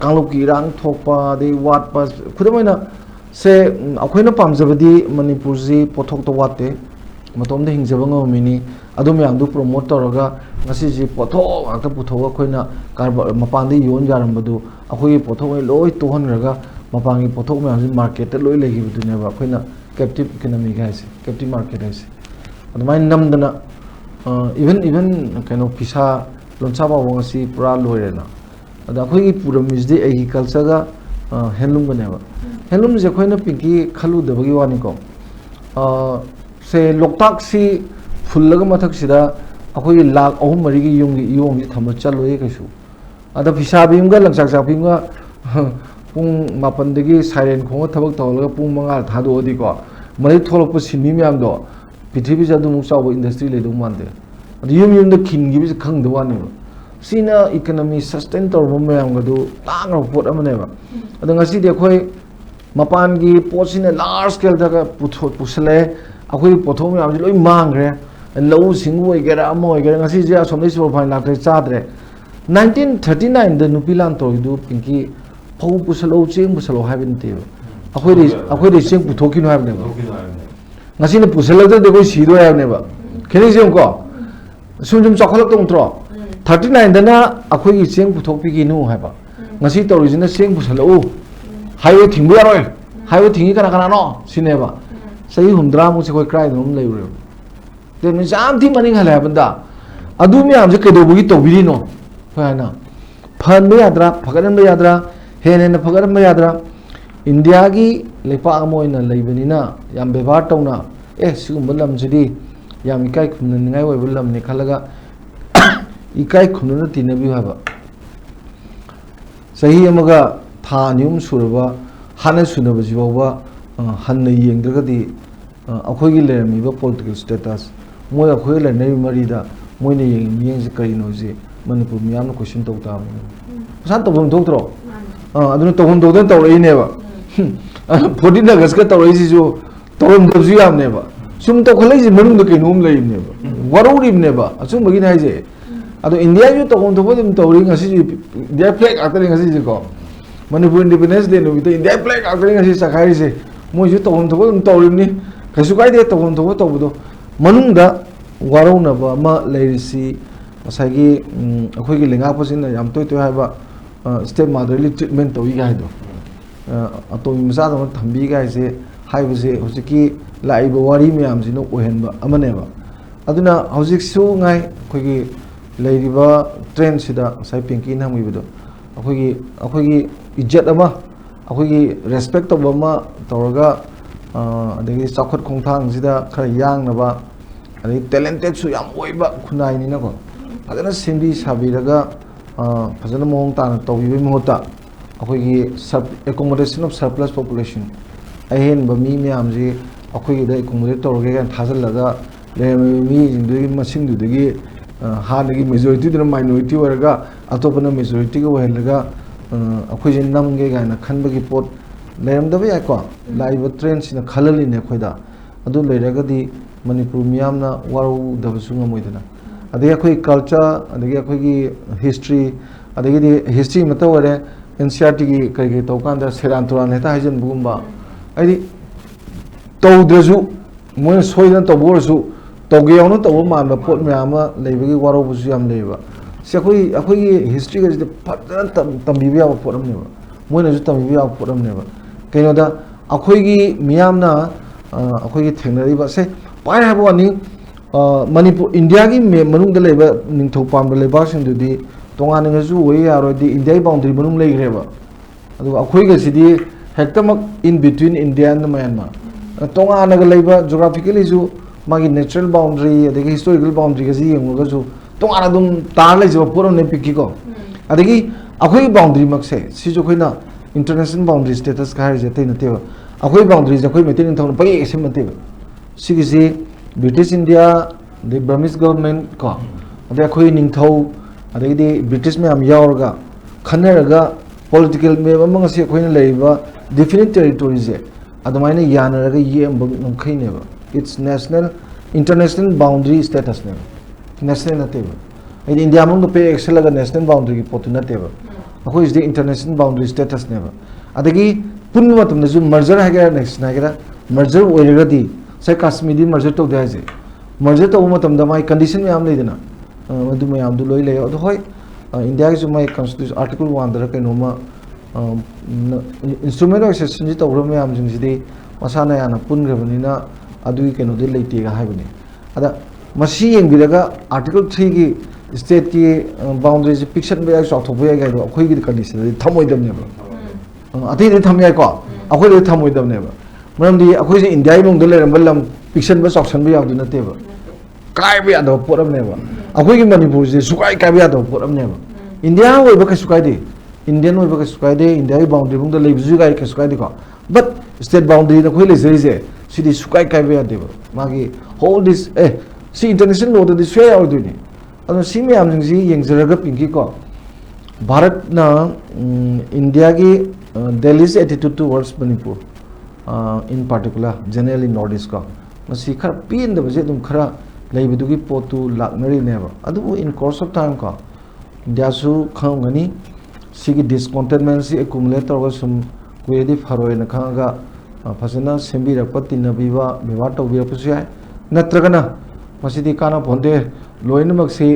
कांगलुप की इरांग थोपा दे वाटपा खुदमैना से अखोइना पामजबदी मणिपुर जी पोथोक तो वाटे मतोम दे हिंजब ngमिनी adu myam du promote tawraga ngasi ji potho ngakta puthoga khoina karba mapandi yon jarambadu akhoi potho loi tohanraga mapangi potho myam ji market loi legi budune ba khoina captive economy guys captive market guys adu mai namdana even kind of pisa lonsa ba ngasi pura loirena adu akhoi puramis de agriculture ga handloom bane ba handloom je khoina pinki khalu de bagi wani ko se loktak si fullaga mathak sida akhoi lakh ahum mari gi yong ji thama chaloi kaisu ada pisa bim ga langsak sak bim ga pung mapan degi siren khonga thabak tawlaga pung manga thado odi ko mari tholok pa sinmi myam do pithribi jadu mu chaw industry le du mande adu yum da kin gi bi khang do wani sina economy sustain tor mo myam ga du tang ro pot amane ba adu ngasi de khoi mapan gi pot sina large scale da ga pusale akhoi pothom myam ji loi mangre low singwo igera amo igera ngasi je asomni so phai lakre chadre 1939 da nupilan to du pinki phau pusalo cheng pusalo habin te akhoi ri cheng puthoki no habne ngasi ne pusalo de ko sido habne ba kheni je ko sum chakhalak tong tro 39 da na akhoi gi cheng puthokpi gi nu haba ngasi to ri ne cheng pusalo highway thingbu yaroi highway thingi kana kana no sineba sahi humdra mu se koi cry dum lei ro de ni jam thi maning hala banda adu mi am je ke do bugi to biri no fa na phan me yadra phagaram me yadra hen phagaram me yadra india gi lepa amoina leibani na yam bebar tawna sigum lam jidi yam ikai khumna ngai wai bulam ne khalaga ikai khumna tinabi haba sahi amaga tha nyum surba hana sunaba jiwa hanna yengdragadi akhoi gi lermi ba political status moi akhoi le nei marida moi ne yeng se kai no je manipur miyam no question to ta san to bom doktro aduna to hon doden to rei ne ba podi na gas ka to rei ji jo to bom do ji am ne ba sum to khalai ji manung do ke nom lei ne ba waruri ne ba asum bagi nai je ado india ju to hon to bodem to rei ngasi ji india flag atari ngasi ji ko manipur independence day no to india flag atari ngasi sakai je moi ju to hon to bodem to rei ni kasu kai de to hon to to bodo manung da warau na ba ma leirisi asagi akhoi gi lenga pasin yam toy toy haiba step motherly treatment to yi do ato mi sa da thambi ga se haiba se hosiki lai ba wari myam ji no ohen ba amane ba aduna hosik su ngai khoi gi leiriba trend sida sai pinki nam gi bido akhoi gi ijjat ama akhoi gi respect to ba ma tawraga adagi chakhot khongthang sida khara yang na ba adagi talented su yam oiba khunai ni na ko adana simbi sabiraga fazana mong ta to bi mohota akhoi gi accommodation of surplus population ahen ba mi myam ji akhoi gi da accommodate to ge gan thajal laga le mi jindu masing du dagi ha dagi majority da minority waraga atopana majority ga wahelaga akhoi jin nam ge ga na khan ba gi pot leram da ba ko live trend sina khalali ne khoida adu leiraga di manipur miyam na waru da su ngamoidana adagi akhoi culture adagi akhoi gi history adagi di history mata ware NCRT gi kai to kan da seran turan heta hajen bugumba ai to dresu mo soidan to borsu to ge yono to ma ma pot miyama leibagi waru bu su yam leiba se akhoi gi history ga patran tambi biya pot am ne ba mo na ju tambi biya pot am ne ba kaino da akhoi gi miyam na akhoi gi thengnari ba se pai ha bo ni manipur india gi manung da leba ningthau pam da leba sing du di tonga ning ju wei yaro di india boundary manung lei gre ba adu akhoi ga sidi hektamak in between india and myanmar tonga na ga leba geographically ju magi natural boundary adagi historical boundary ga ji yeng ga ju tonga na dum tar lei ju puram ne pikki ko adagi akhoi boundary mak se si ju khoina international boundary status ka je te na te akhoi boundary je khoi metin thong pa ye sem te sigisi British India the Burmese government ko ade akhoi ningthau ade di British me am yaurga khaneraga political me amang se khoina leiba definite territories je adumaina yanaraga yem bang khaine ba it's national international boundary status ne national na te ba India mong pe excel ga national boundary ki potu na te ba akhoi is the international boundary status ne ba adagi punnu matum ju merger ha ga next na ga merger oiraga di sai Kashmiri merger to dai je merger तब मतमदा माई condition मैम लेदना मधु मैम दु लोई ले अदो होय इंडिया की माई कॉन्स्टिट्यूशन आर्टिकल 1 दर कइनोमा इंस्ट्रूमेंट ऑफ एक्सेशन जी तौर मैम जिंगसिदि मसाना याना पुनग्रबनिना अदुगी कइनोदि लेतेगा हाइबनि अदा मसी येंगिरगा आर्टिकल 3 की स्टेट की बाउंड्री से पिक्शन बे चौथोब याय गाइदो अखोई की कंडीशन थमोइदमनेबा अतै थम याय को अखोई थमोइदमनेबा मरमदि अखोई इंडिया नुंग लेरंब लम पिक्शन बे चौसन बे यावदु नतेबा काय बे यादो पोरमनेबा अखोई की मणिपुर से सुकाई काय बे यादो पोरमनेबा इंडिया ओइबा कइसु कायदे इंडियन ओइबा कइसु कायदे इंडिया की बाउंड्री बुंग द लेबजु गाय कइसु कायदे को बट स्टेट बाउंड्री न खोइ लेजरिजे सिदि सुकाई काय बे यादेबा मागी होल दिस सी इंटरनेशनल लॉ दि स्वे यावदुनि अदो सी मैम जिंग जी येंगजरगा पिंकी को भारत ना इंडिया की दिल्ली's attitude towards Manipur in particular generally north east का मसी खर पीन द बजे तुम खरा लेबदुगी पोतु लाकनरी नेबा अदु in course of time का इंडिया सु खंगनी सिगी discontentment सी accumulate तौर सुम कुएदि फरोय न खंगा फसना सेंबी रपति नबीवा बेवा तौबी रपसु याय नत्रगना मसीदी काना फोंदे लोइनमक से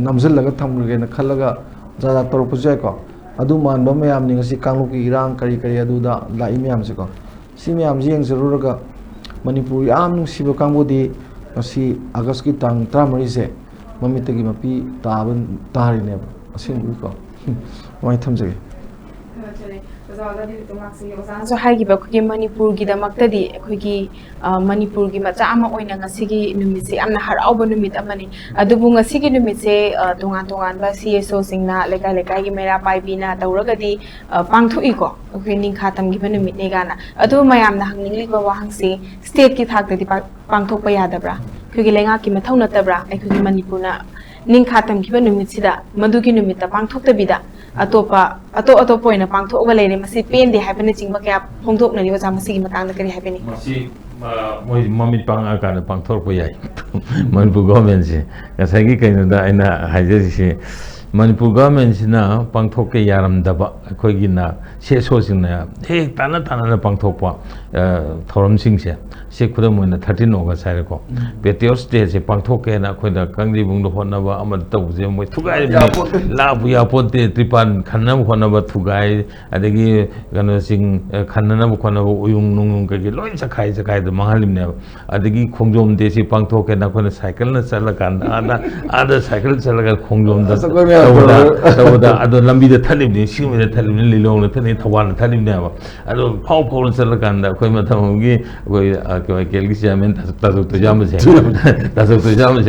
नमजल थमगे खलगा जादा तौरपसु याय को अदु मानबा मैम नि ngasi कांगलुकी इरांग करी करी अदुदा लाई मैम से को सी मैम जी येंगजरुरगा मणिपुर याम नुसिबो कांगबोदी ngasi अगस्त की तांग 13 से ममितगी मपी ताबन तारिने असेंबु को Y थमजगे so haigiba khogi manipur gi damakta di khogi manipur gi macha ama oina ngasi gi numit se amna harauba numit amani adubu ngasi gi numit se tongan tongan ba CSO singna lekai lekai gi mera pai bina tawraga di pangthui ko khogi ning khatam gi numit ne gana adu mayam na hangning li ba wahang se state ki thak di pangthok pa yadabra khogi lenga ki mathau natabra ai khogi manipur na ning khatam gi numit sida madu gi numit ta pangthok ta bida अतोपा अतोपोइना पांगथोगा लेने मसी pen दे हाइबने चिंगबा क्या फोंगथोकना नि वजा मसी मतांग करी हाइबने मसी मोय ममित पांगा काने पांगथोरपो याय Manipur government से गसागी कइनदा आइना हाइजेसी मणिपुर गवर्नमेंट सिना पांगथोके यारमदबा अखोइगिना सेसोसिंना हे ताना ताना पांगथोकपा थोरमसिंगसे से खुदम मोइना 13 अगस्त हाइरको पेटियोस डे से पांगथोके ना खोइदा कंगरी बुंगदो होनबा अमद तौजे मोय थुगाइ लाबु यापोते त्रिपान खन्नम होनबा थुगाइ अदगी गनसिंग खन्ननम होनबा उयुंग नुंग के लोइन सखाइ सखाइ द मंगालिमने अदगी खोंगजोम दे से पांगथोके ना खोना साइकिल न चलकान आदा साइकिल चलगा खोंगजोम दा तौदा अदो लंबी द थलिबनि सिंमे द थलिबनि लिलोंग न थनि थवान थलिबने अदो फाव फाव चलकान दा खोइ मथमगी कोइ कोइ केलगी चेयरमैन तासो तुजाम से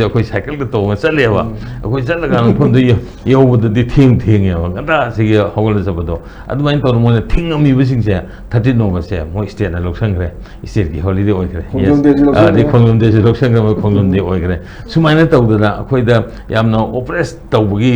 कोइ साइकिल द तो चलेबा कोइ चलगान फोन द योबद दि थिंग या गदा सिगे हगल सबदो अदुमाइन तौर मोने थिंग अमी बिसिंग से 13 नोबा से मो स्टेट ना लोकसंग्रे स्टेट की हॉलिडे ओइग्रे यस खोंगजोम दे लोकसंग्रे मो खोंगजोम दे ओइग्रे सुमाइना तौदना अखोइदा यामना ऑपरेस तौबगी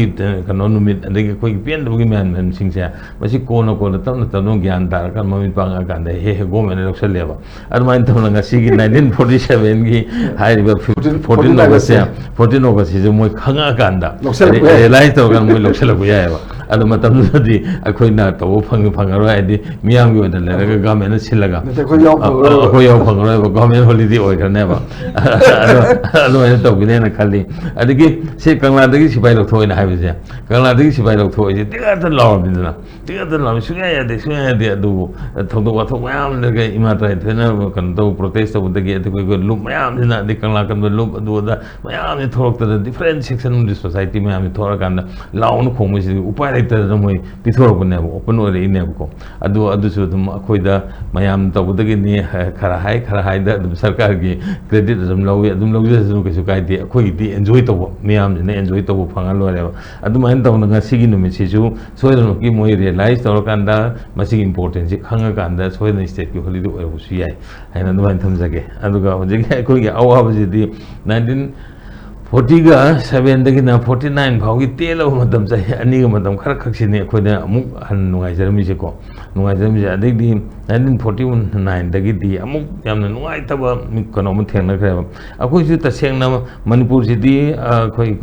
कनो नुमित अदगी कोइ पेनदबगी मैन सिंग से मसी कोना तमना तनो ज्ञान तार का ममी पांगा कांदे हे गोमेन लोकसलेबा अदुमाइन तौना ngasi 1947 की हाइरिबा 14 अगस्त से मोय खंगा कांदा रियलाइज तो गन मोय लोकसलबु यायबा अदु मतमदि अखोइना तो फंगरो आदि मियाम gi ओदा लेरगा गवर्नमेंट सिलगा अखोइ याव फंगरो गवर्नमेंट हॉलिडे ओइखरनेबा अदु अदु तो बिनेना खाली अदगी से कंगलादगी सिपाइ लौथोइना हाइबसे कंगलादगी सिपाइ लौथोइजे तिगात लाव सुया यादे अदु थोदो वाथो मयाम लगे इमात्राइ थेना कन तो प्रोटेस्ट तबदगी अदु कोइ लुप मयाम दिना दि कंगला कन लुप अदुदा मयाम ने थोरक्तदा different section of the society मयाम थोरकान लाउन खोमसि उपाय लेतदा मोय पिथोरबने ओपन ओरे इनेबको अदुसु दम अखोइदा मयाम तबदगी नि खरा हाइ दा सरकार की क्रेडिट दम लौवे अदुम लौजे कैसु काइदे अखोइ दि एन्जॉय तबो मयाम ने एन्जॉय तबो फंगा लोरेबा अदुमाइन तौना ngasi numit sisu soidano ki moi realize tawrakanda masi importance ji khanga kanda soidano state ki holiday oibu su yai haina dumain thamjage aduga hojik akoi gi awa baji di 1940 ga 7 dagi na 49 phaugi telo matam chai ani ga matam khara khaksini akhoina amuk han nungai jarmi se ko nungai jarmi se adai di 1949 dagi di amuk yamna nungai taba kono mu thengna khre akoi su tasengna manipur si di khoi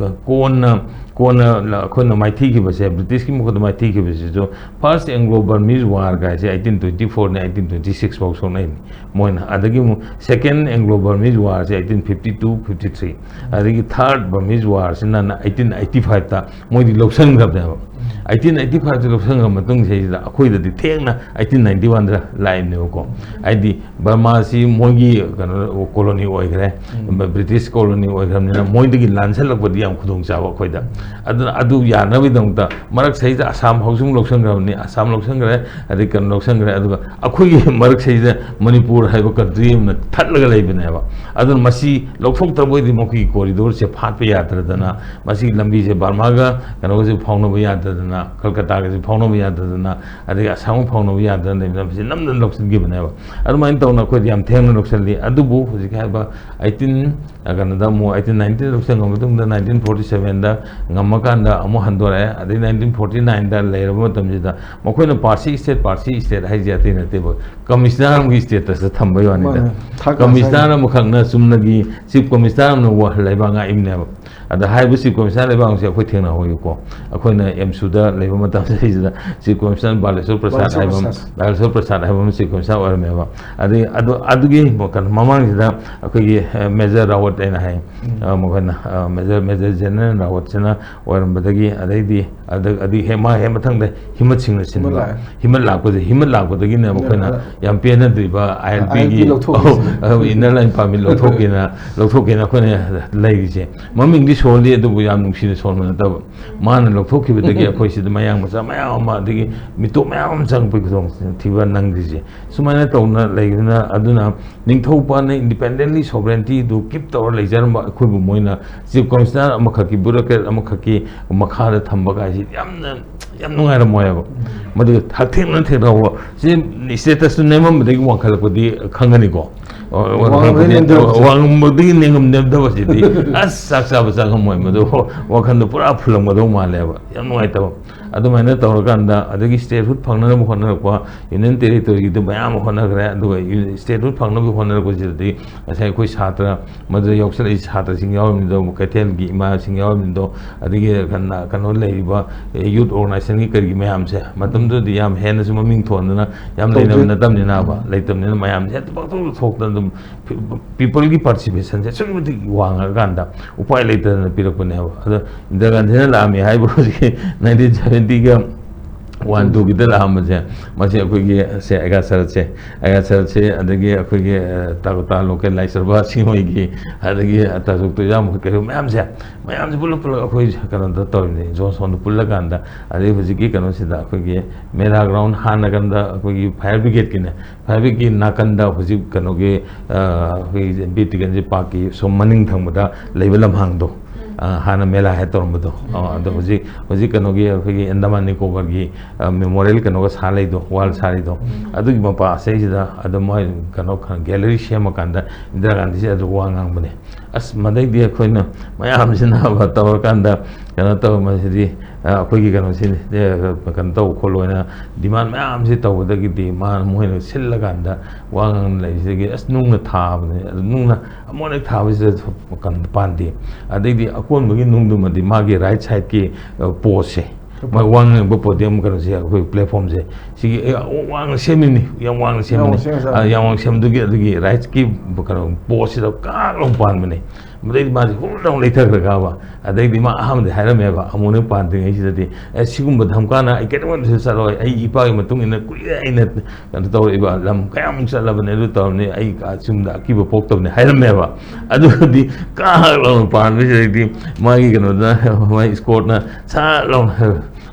kona khona maithi ki base British ki mukho maithi ki base jo first Anglo Burmese war ga se 1824 ne 1826 fo so nai moina adagi mu second Anglo Burmese war se 1852 53 adagi third Burmese war se na 1885 ta moi di loksan ga ba 1885 to loksan ga matung se da akhoi da di theng na 1891 da lai ne ko ai di Burma si moi gi colony oi gre British colony oi gre na moi di lansal lak bodi am khudong cha ba khoi da adu ya na bi dong ta marak sai da Assam housing loksan ga ni Assam loksan ga adi kan loksan ga adu akhoi gi marak sai da Manipur hai ba country na that laga lai bine ba adu masi lokthok tar boi di mo ki corridor se phat pe ya tar da na masi lambi se Burma ga kan go se phong no ba ya tar da na Kolkata ga se phong no ba ya tar da na adi Assam phong no ba ya tar da na masi nam nam loksan gi bine ba adu main taw na khoi yam theng na loksan li adu bu hu ji ka ba 18 kan da mo 1890 loksan ga matung da 1947 da ngamma kan da amu handore adi 1949 da leir ba tam ji da mo khoi na party state hai jati na te ba commissioner gi status tham ba yani da commissioner mo khang na sum na gi chief commissioner no wa lai ba nga im ne ba ada hai bu chief commissioner lai ba se khoi theng na hoy ko akhoi na MSU da lai ba matam se ji da chief commissioner Baleswar Prasad hai ba Baleswar Prasad hai ba chief commissioner or me ba adu gi mo kan mamang ji da akhoi gi major rawat ai na hai mo kan major general rawat chana or ba da gi adai di adi hema thang da himat sing na sin ba himat lak ba da gi na mo kan yam pe na di ba ILP gi inner line permit lokthok ke na khone lai ji maming di sol di du yam nung sin sol na ta man lokthok ki ba da gi akhoi si da mayang ma da gi mitu mayam chang pe ko thiba nang ji sumana to na lai na aduna ningthau pa na independently sovereignty du keep to lai jar ma akhoi bu moina chief commissioner amakha ki bureaucrat amakha ki makha da thamba ga ji yam nungai ra moya ba madu thaktheng na thera wa si status ne mam de wa khala ko di khangani ko wang modi ningam ne da ba si di as saksa ba sang moy madu wa khan do pura phulang ma do ma le ba yam nungai ta adu maina tawra kanda adagi state root phangna mo khona ko union territory du bayam khona gra adu state root phangna bi khona ko ji asai koi chhatra madu yoksal is chhatra sing yaw mi do katel gi ma sing yaw mi do adagi kanna kano lei ba youth organization gi kar gi mayam se matam do di yam hen su maming thon na yam lei na tam ni na ba lei tam ni na mayam se to to thok da dum people gi participation se sum di wang kanda upai lei ta na pirak ne ba adu indira gandhi na la mi hai bro ji 1970 ga 1-2 gi da ham je ma se akoi gi se aga sar che adagi akoi gi ta local lai sarba singoi gi adagi ata su to jam ke mayam se bulu akoi kan da to ni johnson pulla kan da adagi huji gi kan se da akoi gi mera ground han kan da akoi gi fire brigade ki ne fire brigade na kan da huji kan gi akoi bit gan ji pa ki so maning thang da leibalam hang do hana mela hai tor mudo ado hoji kano gi akhi Andaman Nicobar gi memorial kano ga salai do wall sari do adu gi mapa sei da ado mai kano gallery shema kanda Indira Gandhi se adu wangang bane as madai dia khoina mayam sina ba tawar kanda kana taw ma si akoi gi kano sin kan taw kholoina demand mayam si taw da gi demand moina sil kanda wangang lai se gi as nung na tha bane nung na amone tha bi se kan pandi adai di akon bagi nung du ma di ma gi right side ki post se ma wang bo podium kan se akoi platform se si wang semini yang wang sem du gi right ki kan post se ka long pan bane madai ma ji hong lai thak ra ba adai di ma aham de haira me ba amone pan de ngai si de sigum ba dham kana ai ket wan se saloi ai ipa gi matung ina kuli ai na kan taw ba lam kayam sa la bane lu taw ne ai ka chum da ki ba pok taw ne haira me ba adu di ka long pan bi di ma gi kan da ma sport na sa long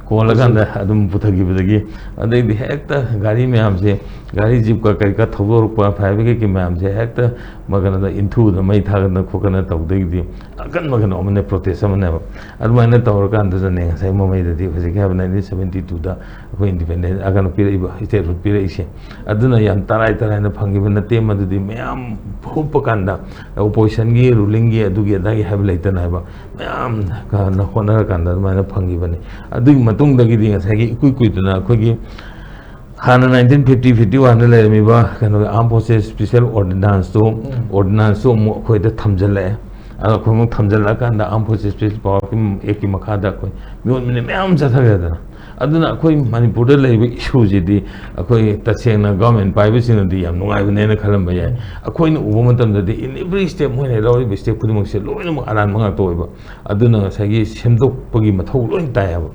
ko la kan da adum puthagi budagi adai di hekta gari me am se gari jeep ka kai ka thogor pa phaibe ki me am se hekta magana da inthu da mai tha na khokana taw de di akan magana omne protest amne ba admana taw kan da ne sai mo mai da di hoje ka 1972 da ko independent akan pira iba state root pira ise aduna yan tarai na phangi na te ma di me am phop kan da opposition gi ruling gi adu gi da gi have later na ba me am ka na khona kan da ma na phangi bane adu matung da gi di sai gi kui na ko gi hana 1950-51 le mi ba kano armed forces special ordinance to mo khoi da thamjale ꯑꯩꯈꯣꯏꯃꯨꯛ ꯊꯝꯖꯤꯜꯂꯀꯥꯟꯗ armed forces special power ꯑꯦꯛꯀꯤ ꯃꯈꯥꯗ ꯑꯩꯈꯣꯏ ꯃꯤꯑꯣꯠ ꯃꯤꯅꯩ ꯃꯌꯥꯝ ꯆꯠꯊꯈ꯭ꯔꯦꯗꯅ ꯑꯗꯨꯅ ꯑꯩꯈꯣꯏ ꯃꯅꯤꯄꯨꯔꯗ ꯂꯩꯔꯤꯕ ꯏꯁꯨꯁꯤꯗꯤ ꯑꯩꯈꯣꯏ ꯇꯁꯦꯡꯅ ꯒꯚꯔꯟꯃꯦꯟ ꯄꯥꯏꯕꯁꯤꯡꯅꯗꯤ ꯌꯥꯝ ꯅꯨꯡꯉꯥꯏꯕꯅꯦꯅ ꯈꯜꯂꯝꯕ ꯌꯥꯏ ꯑꯩꯈꯣꯏꯅ ꯎꯕ ꯃꯇꯝꯗꯗꯤ ꯏꯟ ꯑꯦꯕ꯭ꯔꯤ ꯁ꯭ꯇꯦꯞ ꯃꯣꯏꯅ ꯂꯧꯔꯤꯕ ꯁ꯭ꯇꯦꯞ ꯈꯨꯗꯤꯡꯃꯛꯁꯦ ꯂꯣꯏꯅꯃꯛ ꯑꯔꯥꯟꯕ ꯉꯥꯛꯇ ꯑꯣꯏꯕ ꯑꯗꯨꯅ ꯉꯁꯥꯏꯒꯤ ꯁꯦꯝꯗꯣꯛꯄꯒꯤ ꯃꯊꯧ ꯂꯣꯏ ꯇꯥꯏ ꯍꯥꯏꯕ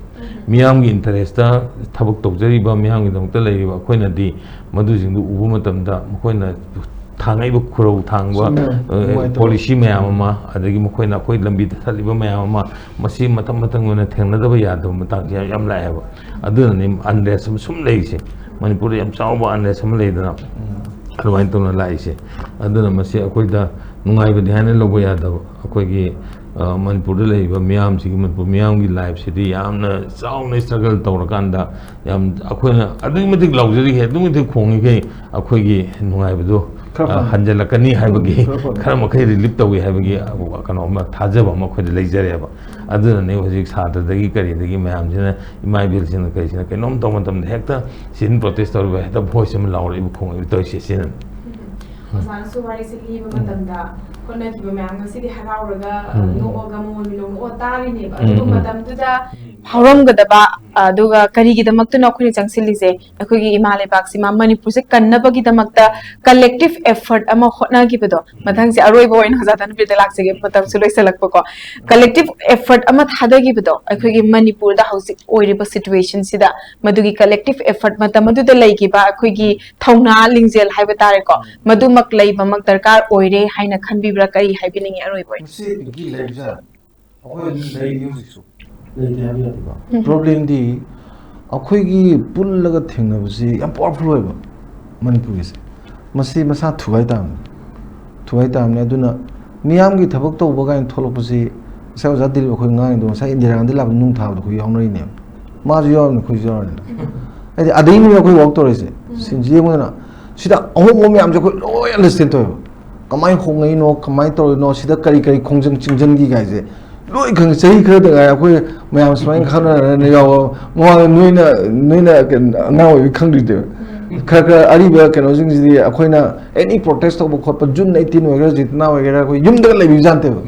ꯃꯤꯌꯥꯝꯒꯤ ꯏꯟꯇꯔꯦꯁꯇ ꯊꯕꯛ ꯇꯧꯖꯔꯤꯕ ꯃꯤꯌꯥꯝꯒꯤꯗꯃꯛꯇ ꯂꯩꯔꯤꯕ ꯑꯩꯈꯣꯏꯅꯗꯤ ꯃꯗꯨꯁꯤꯡꯗꯨ ꯎꯕ ꯃꯇꯝꯗ ꯃꯈꯣꯏꯅ ꯊꯥꯡꯉꯛꯏꯕ ꯈꯨꯔꯧ ꯊꯥꯡꯕ ꯄꯣꯂꯤꯁꯤ ꯃꯌꯥꯝ ꯑꯃ ꯑꯗꯒꯤ ꯃꯈꯣꯏꯅ ꯑꯩꯈꯣꯏ ꯂꯝꯕꯤꯗ ꯊꯠꯂꯤꯕ ꯃꯌꯥꯝ ꯑꯃ ꯃꯁꯤ ꯃꯇꯝ ꯃꯇꯝꯒꯤ ꯑꯣꯏꯅ ꯊꯦꯡꯅꯗꯕ ꯌꯥꯗꯕ ꯃꯇꯥꯡꯁꯦ ꯌꯥꯝ ꯂꯥꯛꯑꯦꯕ ꯑꯗꯨꯅꯅꯤ ꯑꯟꯔꯦꯁ ꯑꯃ ꯁꯨꯝ ꯂꯩꯔꯤꯁꯦ ꯃꯅꯤꯄꯨꯔꯗ ꯌꯥꯝ ꯆꯥꯎꯕ ꯑꯟꯔꯦꯁ ꯑꯃ ꯂꯩꯗꯅ ꯑꯗꯨꯃꯥꯏꯅ ꯇꯧꯅ ꯂꯥꯛꯏꯁꯦ ꯑꯗꯨꯅ ꯃꯁꯤ ꯑꯩꯈꯣꯏꯗ ꯅꯨꯡꯉꯥꯏꯕꯗꯤ ꯍꯥꯏꯅ ꯂꯧꯕ ꯌꯥꯗꯕ ꯑꯩꯈꯣꯏꯒꯤ ꯃꯅꯤꯄꯨꯔꯗ ꯂꯩꯔꯤꯕ ꯃꯤꯌꯥꯝꯁꯤꯒꯤ ꯃꯅꯤꯄꯨꯔ ꯃꯤꯌꯥꯝꯒꯤ ꯂꯥꯏꯐꯁꯤꯗꯤ ꯌꯥꯝꯅ ꯆꯥꯎꯅ ꯁ꯭ꯇ꯭ꯔꯒꯜ ꯇꯧꯔꯀꯥꯟꯗ ꯌꯥꯝ ꯑꯩꯈꯣꯏꯅ ꯑꯗꯨꯛꯀꯤ ꯃꯇꯤꯛ ꯂꯥꯎꯖꯔꯤꯈꯩ ꯑꯗꯨꯛꯀꯤ ꯃꯇꯤꯛ ꯈꯣꯡꯉꯤꯈꯩ ꯑꯩꯈꯣꯏꯒꯤ ꯅꯨꯡꯉꯥꯏꯕꯗꯣ ꯍꯟꯖꯜꯂꯛꯀꯅꯤ ꯍꯥꯏꯕꯒꯤ ꯈꯔ ꯃꯈꯩ ꯔꯤꯂꯤꯞ ꯇꯧꯏ ꯍꯥꯏꯕꯒꯤ ꯀꯩꯅꯣ ꯑꯃ ꯊꯥꯖꯕ ꯑꯃ ꯑꯩꯈꯣꯏꯗ ꯂꯩꯖꯔꯦꯕ ꯑꯗꯨꯅꯅꯦ ꯍꯧꯖꯤꯛ ꯁꯥꯇ꯭ꯔꯗꯒꯤ ꯀꯔꯤꯗꯒꯤ ꯃꯌꯥꯝꯁꯤꯅ ꯏꯃꯥ ꯏꯕꯦꯜꯁꯤꯡꯅ ꯀꯔꯤꯁꯤꯅ ꯀꯩꯅꯣꯝ ꯇꯧꯕ ꯃꯇꯝꯗ ꯍꯦꯛꯇ ꯁꯤꯗ ꯄ꯭ꯔꯣꯇꯦꯁ ꯇꯧꯔꯤꯕ ꯍꯦꯛꯇ ꯚꯣꯏꯁ ꯑꯃ ꯂꯥꯎꯔꯛꯏꯕ ꯈꯣꯡꯉꯛꯏꯕ ꯇꯧꯔꯤꯁꯦ ꯁꯤꯅ ꯑꯣꯖꯥꯅꯁꯨ ꯋꯥꯔꯤꯁꯦ ꯂꯤꯕ ꯃꯇꯝꯗ ꯍꯣꯠꯅꯈꯤꯕ ꯃꯌꯥꯝ ꯉꯁꯤꯗꯤ ꯍꯔꯥꯎꯔꯒ ꯅꯣꯛꯑꯒ ꯃꯉꯣꯟ ꯅꯣꯛꯑ ꯇꯥꯔꯤꯅꯦꯕ ꯑꯗꯨꯕꯨ ꯃꯇꯝꯗꯨꯗ ꯐꯥꯎꯔꯝꯒꯗꯕ ꯑꯗꯨꯒ ꯀꯔꯤꯒꯤꯗꯃꯛꯇꯅꯣ ꯑꯩꯈꯣꯏꯅ ꯆꯪꯁꯤꯜꯂꯤꯁꯦ ꯑꯩꯈꯣꯏꯒꯤ ꯏꯃꯥ ꯂꯩꯕꯥꯛꯁꯤꯃ ꯃꯅꯤꯄꯨꯔꯁꯦ ꯀꯟꯅꯕꯒꯤꯗꯃꯛꯇ ꯀꯂꯦꯛꯇꯤꯚ ꯑꯦꯐꯔꯠ ꯑꯃ ꯍꯣꯠꯅꯈꯤꯕꯗꯣ ꯃꯊꯪꯁꯦ ꯑꯔꯣꯏꯕ ꯑꯣꯏꯅ ꯑꯣꯖꯥ ꯙꯅꯄ꯭ꯔꯤꯌꯗ ꯂꯥꯛꯆꯒꯦ ꯃꯇꯝꯁꯨ ꯂꯣꯏꯁꯤꯜꯂꯛꯄꯀꯣ ꯀꯂꯦꯛꯇꯤꯚ ꯑꯦꯐꯔꯠ ꯑꯃ ꯊꯥꯗꯈꯤꯕꯗꯣ ꯑꯩꯈꯣꯏꯒꯤ ꯃꯅꯤꯄꯨꯔꯗ ꯍꯧꯖꯤꯛ ꯑꯣꯏꯔꯤꯕ ꯁꯤꯆꯨꯋꯦꯁꯟꯁꯤꯗ ꯃꯗꯨꯒꯤ ꯀꯂꯦꯛꯇꯤꯚ ꯑꯦꯐꯔꯠ ꯃꯇꯝ ꯑꯗꯨꯗ ꯂꯩꯈꯤꯕ ꯑꯩꯈꯣꯏꯒꯤ ꯊꯧꯅꯥ ꯂꯤꯡꯖꯦꯜ ꯍꯥꯏꯕ ꯇꯥꯔꯦꯀꯣ ꯃꯗꯨꯃꯛ ꯂꯩꯕꯃꯛ ꯗꯔꯀꯥꯔ ꯑꯣꯏꯔꯦ ꯍꯥꯏꯅ ꯈꯟꯕꯤꯕ꯭ꯔꯥ ꯀꯔꯤ ꯍꯥꯏꯕꯤꯅꯤꯡꯉꯤ ꯑꯔꯣꯏꯕ ꯑꯣꯏꯅ ꯃꯁꯤ ꯄꯤꯡꯀꯤ ꯂꯩꯕꯁꯦ ꯑꯩꯈꯣꯏ ꯑꯗꯨꯝ ꯂꯩꯔꯤ ꯍꯧꯖꯤꯛꯁꯨ ꯂꯩꯇꯦ ꯍꯥꯏꯕ ꯌꯥꯗꯦꯀꯣ ꯄ꯭ꯔꯣꯕ꯭ꯂꯦꯝꯗꯤ ꯑꯩꯈꯣꯏꯒꯤ ꯄꯨꯜꯂꯒ ꯊꯦꯡꯅꯕꯁꯤ ꯌꯥꯝ ꯄꯋꯥꯔꯐꯨꯜ ꯑꯣꯏꯕ ꯃꯅꯤꯄꯨꯔꯒꯤꯁꯦ ꯃꯁꯤ ꯃꯁꯥ ꯊꯨꯒꯥꯏ ꯇꯥꯕꯅꯤ ꯑꯗꯨꯅ ꯃꯤꯌꯥꯝꯒꯤ ꯊꯕꯛ ꯇꯧꯕ ꯀꯥꯏꯅ ꯊꯣꯛꯂꯛꯄꯁꯤ ꯉꯁꯥꯏ ꯑꯣꯖꯥ ꯗꯤꯂꯤꯞ ꯑꯩꯈꯣꯏ ꯉꯥꯡꯉꯤꯗꯣ ꯉꯁꯥꯏ ꯏꯟꯗꯤꯔꯥ ꯒꯥꯟꯙꯤ ꯂꯥꯛꯄꯗ ꯅꯨꯡ ꯊꯥꯕꯗ ꯑꯩꯈꯣꯏ ꯌꯥꯎꯅꯔꯤꯅꯦꯕ ꯃꯥꯁꯨ ꯌꯥꯎꯔꯤꯅꯤ ꯑꯩꯈꯣꯏꯁꯨ ꯌꯥꯎꯔꯤꯅꯤ ꯍꯥꯏꯗꯤ ꯑꯗꯩꯅꯦ ꯑꯩꯈꯣই ꯋꯥꯛ ꯇꯧꯔꯤꯁꯦ ꯁꯤꯟꯁꯤ ꯌꯦꯡꯉꯨꯗꯅ ꯁꯤꯗ ꯑꯍꯣꯡꯕ ꯃꯌꯥꯝꯁꯦ ꯑꯩꯈꯣꯏ ꯂꯣꯏ ꯑꯟꯗꯔꯁꯇꯦꯟ ꯇꯧꯋꯦꯕ ꯀꯃꯥꯏꯅ ꯍꯣꯡꯉꯛꯏꯅꯣ ꯀꯃꯥꯏꯅ ꯇꯧꯔꯤꯅꯣ ꯁꯤꯗ ꯀꯔꯤ ꯀꯔꯤ ꯈꯣꯡꯖꯪ ꯆꯤꯡꯖꯪꯒꯤ ꯒꯥꯏꯁꯦ ꯂꯣꯏ ꯈꯪꯉꯦ ꯆꯍꯤ ꯈꯔꯗ ꯉꯥꯏ ꯑꯩꯈꯣꯏ ꯃꯌꯥꯝ ꯁꯨꯃꯥꯏꯅ ꯈꯪꯅꯔꯅ ꯌꯥꯎꯕ ꯃꯃꯥꯡꯗ ꯅꯣꯏꯅ ꯑꯉꯥꯡ ꯑꯣꯏꯕꯤ ꯈꯪꯗ꯭ꯔꯤꯗꯦꯕ ꯈꯔ ꯑꯔꯤꯕ ꯀꯩꯅꯣꯁꯤꯡꯁꯤꯗꯤ ꯑꯩꯈꯣꯏꯅ ꯑꯦꯅꯤ ꯄ꯭ꯔꯣꯇꯦꯁ ꯇꯧꯕ ꯈꯣꯠꯄ ꯖꯨꯟ 18 ꯑꯣꯏꯒꯦꯔꯥ ꯖꯤꯇꯅꯥ ꯑꯣꯏꯒꯦꯔꯥ ꯑꯩꯈꯣꯏ ꯌꯨꯝꯗꯒ ꯂꯩꯕꯤꯖꯥꯟꯇꯦꯕ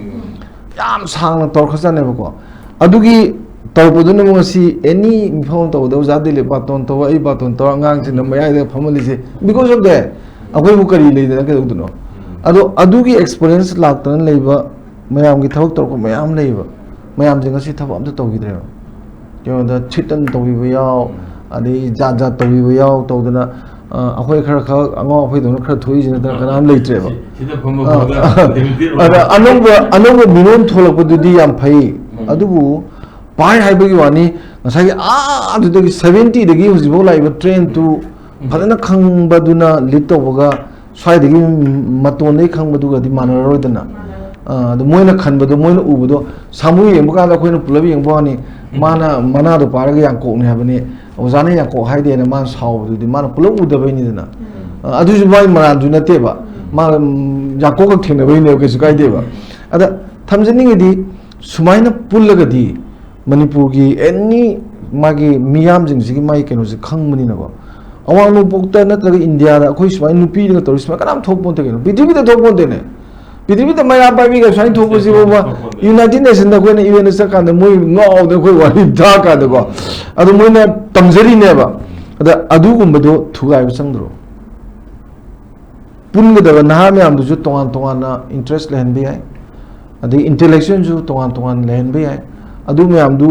ꯌꯥꯝ ꯁꯥꯡꯅ ꯇꯧꯔꯛꯈ꯭ꯔꯖꯥꯠꯅꯦꯕꯀꯣ ꯑꯗꯨꯒꯤ ꯇꯧꯔꯛꯄꯗꯨꯅ ꯉꯁꯤ ꯑꯦꯅꯤ ꯃꯤꯐꯝ ꯑꯃ ꯇꯧꯕꯗ ꯑꯣꯖꯥ ꯗꯤꯂꯤꯞ ꯕꯥꯇꯣꯟ ꯇꯧꯕ ꯑꯩ ꯕꯥꯇꯣꯟ ꯇꯧꯔ ꯑꯉꯥꯡꯁꯤꯡꯅ ꯃꯌꯥꯏꯗ ꯐꯝꯍꯜꯂꯤꯁꯦ ꯕꯤꯀꯣꯖ ꯑꯣꯐ ꯗꯦꯠ ꯑꯩꯈꯣꯏꯕꯨ ꯀꯔꯤ ꯂꯩꯗꯅ ꯀꯩꯗꯧꯗꯅꯣ ꯑꯗꯣ ꯑꯗꯨꯒꯤ ꯑꯦꯛꯁꯄꯤꯔꯤꯌꯦꯟꯁ ꯂꯥꯛꯇꯅ ꯂꯩꯕ ꯃꯌꯥꯝꯒꯤ ꯊꯕꯛ ꯇꯧꯔꯛꯄ ꯃꯌꯥꯝ ꯂꯩꯌꯦꯕ ꯃꯌꯥꯝꯁꯦ ꯉꯁꯤ ꯊꯕꯛ ꯑꯝꯇ ꯇꯧꯈꯤꯗ꯭ꯔꯦꯕ ꯀꯩꯅꯣꯗ ꯊ꯭ꯔꯤꯇꯟ ꯇꯧꯕꯤꯕ ꯌꯥꯎ ꯑꯗꯩ ꯖꯥꯠ ꯖꯥꯠ ꯇꯧꯕꯤꯕ ꯌꯥꯎ ꯇꯧꯗꯅ ꯑꯩꯈꯣꯏ ꯈꯔ ꯑꯉꯥꯎ ꯑꯩꯈꯣꯏꯗꯧꯅ ꯈꯔ ꯊꯣꯛꯏꯁꯤ ꯅꯠꯇꯅ ꯀꯅꯥꯝ ꯂꯩꯇ꯭ꯔꯦꯕ ꯑꯗ ꯑꯅꯧꯕ ꯃꯤꯔꯣꯟ ꯊꯣꯛꯂꯛꯄꯗꯨꯗꯤ ꯌꯥꯝ ꯐꯩ ꯑꯗꯨꯕꯨ ꯄꯥꯏ ꯍꯥꯏꯕꯒꯤ ꯋꯥꯅꯤ ꯉꯁꯥꯏꯒꯤ ꯑꯗꯨꯗꯒꯤ 70ꯗꯒꯤ ꯍꯧꯖꯤꯛꯐꯥꯎ ꯂꯥꯛꯏꯕ ꯇ꯭ꯔꯦꯟ ꯇꯨ ꯐꯖꯅ ꯈꯪꯕꯗꯨꯅ ꯂꯤꯗ ꯇꯧꯕꯒ ꯁ꯭ꯋꯥꯏꯗꯒꯤ ꯃꯇꯣꯟꯗꯒꯤ ꯈꯪꯕꯗꯨꯒꯗꯤ ꯃꯥꯟꯅꯔꯔꯣꯏꯗꯅ ꯑꯗꯣ ꯃꯣꯏꯅ ꯈꯟꯕꯗꯣ ꯃꯣꯏꯅ ꯎꯕꯗꯣ ꯁꯥꯃꯨ ꯌꯦꯡꯕ ꯀꯥꯟꯗ ꯑꯩꯈꯣꯏꯅ ꯄꯨꯂꯞ ꯌꯦꯡꯕ ꯋꯥꯅꯤ ꯃꯥꯅ ꯃꯅꯥꯗꯣ ꯄꯥꯏꯔꯒ ꯌꯥꯡꯀꯣꯛꯅꯤ ꯍꯥꯏꯕꯅꯤ ꯑꯣꯖꯥꯅ ꯌꯥꯡꯀꯣꯛ ꯍꯥꯏꯗꯦꯅ ꯃꯥꯅ ꯁꯥꯎꯕꯗꯨꯗꯤ ꯃꯥꯅ ꯄꯨꯂꯞ ꯎꯗꯕꯩꯅꯤꯗꯅ ꯑꯗꯨꯁꯨ ꯃꯥꯒꯤ ꯃꯔꯥꯟꯁꯨ ꯅꯠꯇꯦꯕ ꯃꯥꯅ ꯌꯥꯡꯀꯣꯛꯈꯛ ꯊꯦꯡꯅꯕꯩꯅꯦꯕ ꯀꯩꯁꯨ ꯀꯥꯏꯗꯦꯕ ꯑꯗ ꯊꯝꯖꯅꯤꯡꯉꯤꯗꯤ ꯁꯨꯃꯥꯏꯅ ꯄꯨꯜꯂꯒꯗꯤ ꯃꯅꯤꯄꯨꯔꯒꯤ ꯑꯦꯅꯤ ꯃꯥꯒꯤ ꯃꯤꯌꯥꯝꯁꯤꯡꯁꯤꯒꯤ ꯃꯥꯒꯤ ꯀꯩꯅꯣꯁꯦ ꯈꯪꯕꯅꯤꯅꯀꯣ ꯑꯋꯥꯡ ꯅꯣꯡꯄꯣꯛꯇ ꯅꯠꯇ꯭ꯔꯒ ꯏꯟꯗꯤꯌꯥꯗ ꯑꯩꯈꯣꯏ ꯁꯨꯃꯥꯏꯅ ꯅꯨꯄꯤꯅꯒ ꯇꯧꯔꯤ ꯁꯨꯃꯥꯏꯅ ꯀꯅꯥꯝ ꯊꯣꯛꯄ ꯅꯠꯇꯦ ꯀꯩꯅꯣ ꯄ꯭ꯔꯤꯊꯤꯕꯤꯗ ꯊꯣꯛꯄ ꯅꯠꯇꯦꯅꯦ ꯄ꯭ꯔꯤꯊꯤꯕꯤꯗ ꯃꯩꯔꯥ ꯄꯥꯏꯕꯤꯒ ꯁꯨꯃꯥꯏꯅ ꯊꯣꯛꯄꯁꯤꯕꯣꯕ ꯌꯨꯅꯥꯏꯇꯦꯠ ꯅꯦꯁꯟꯗ ꯑꯩꯈꯣꯏꯅ ꯏꯚꯦꯟꯗ ꯆꯠꯀꯥꯟꯗ ꯃꯣꯏ ꯉꯥꯎꯗꯅ ꯑꯩꯈꯣꯏ ꯋꯥꯔꯤ ꯊꯥꯀꯥꯟꯗꯀꯣ ꯑꯗꯨ ꯃꯣꯏꯅ ꯇꯝꯖꯔꯤꯅꯦꯕ ꯑꯗ ꯑꯗꯨꯒꯨꯝꯕꯗꯣ ꯊꯨꯒꯥꯏꯕ ꯆꯪꯗ꯭ꯔꯣ ꯄꯨꯟꯒꯗꯕ ꯅꯍꯥ ꯃꯌꯥꯝꯗꯨꯁꯨ ꯇꯣꯉꯥꯟ ꯇꯣꯉꯥꯟꯅ ꯏꯟꯇꯔꯦꯁ ꯂꯩꯍꯟꯕ ꯌꯥꯏ ꯑꯗꯒꯤ ꯏꯟꯇꯦꯂꯦꯛꯆꯨꯋꯦꯜꯁꯨ ꯇꯣꯉꯥꯟ ꯇꯣꯉꯥꯟ ꯂꯩꯍꯟꯕ ꯌꯥꯏ ꯑꯗꯨ ꯃꯌꯥꯝꯗꯨ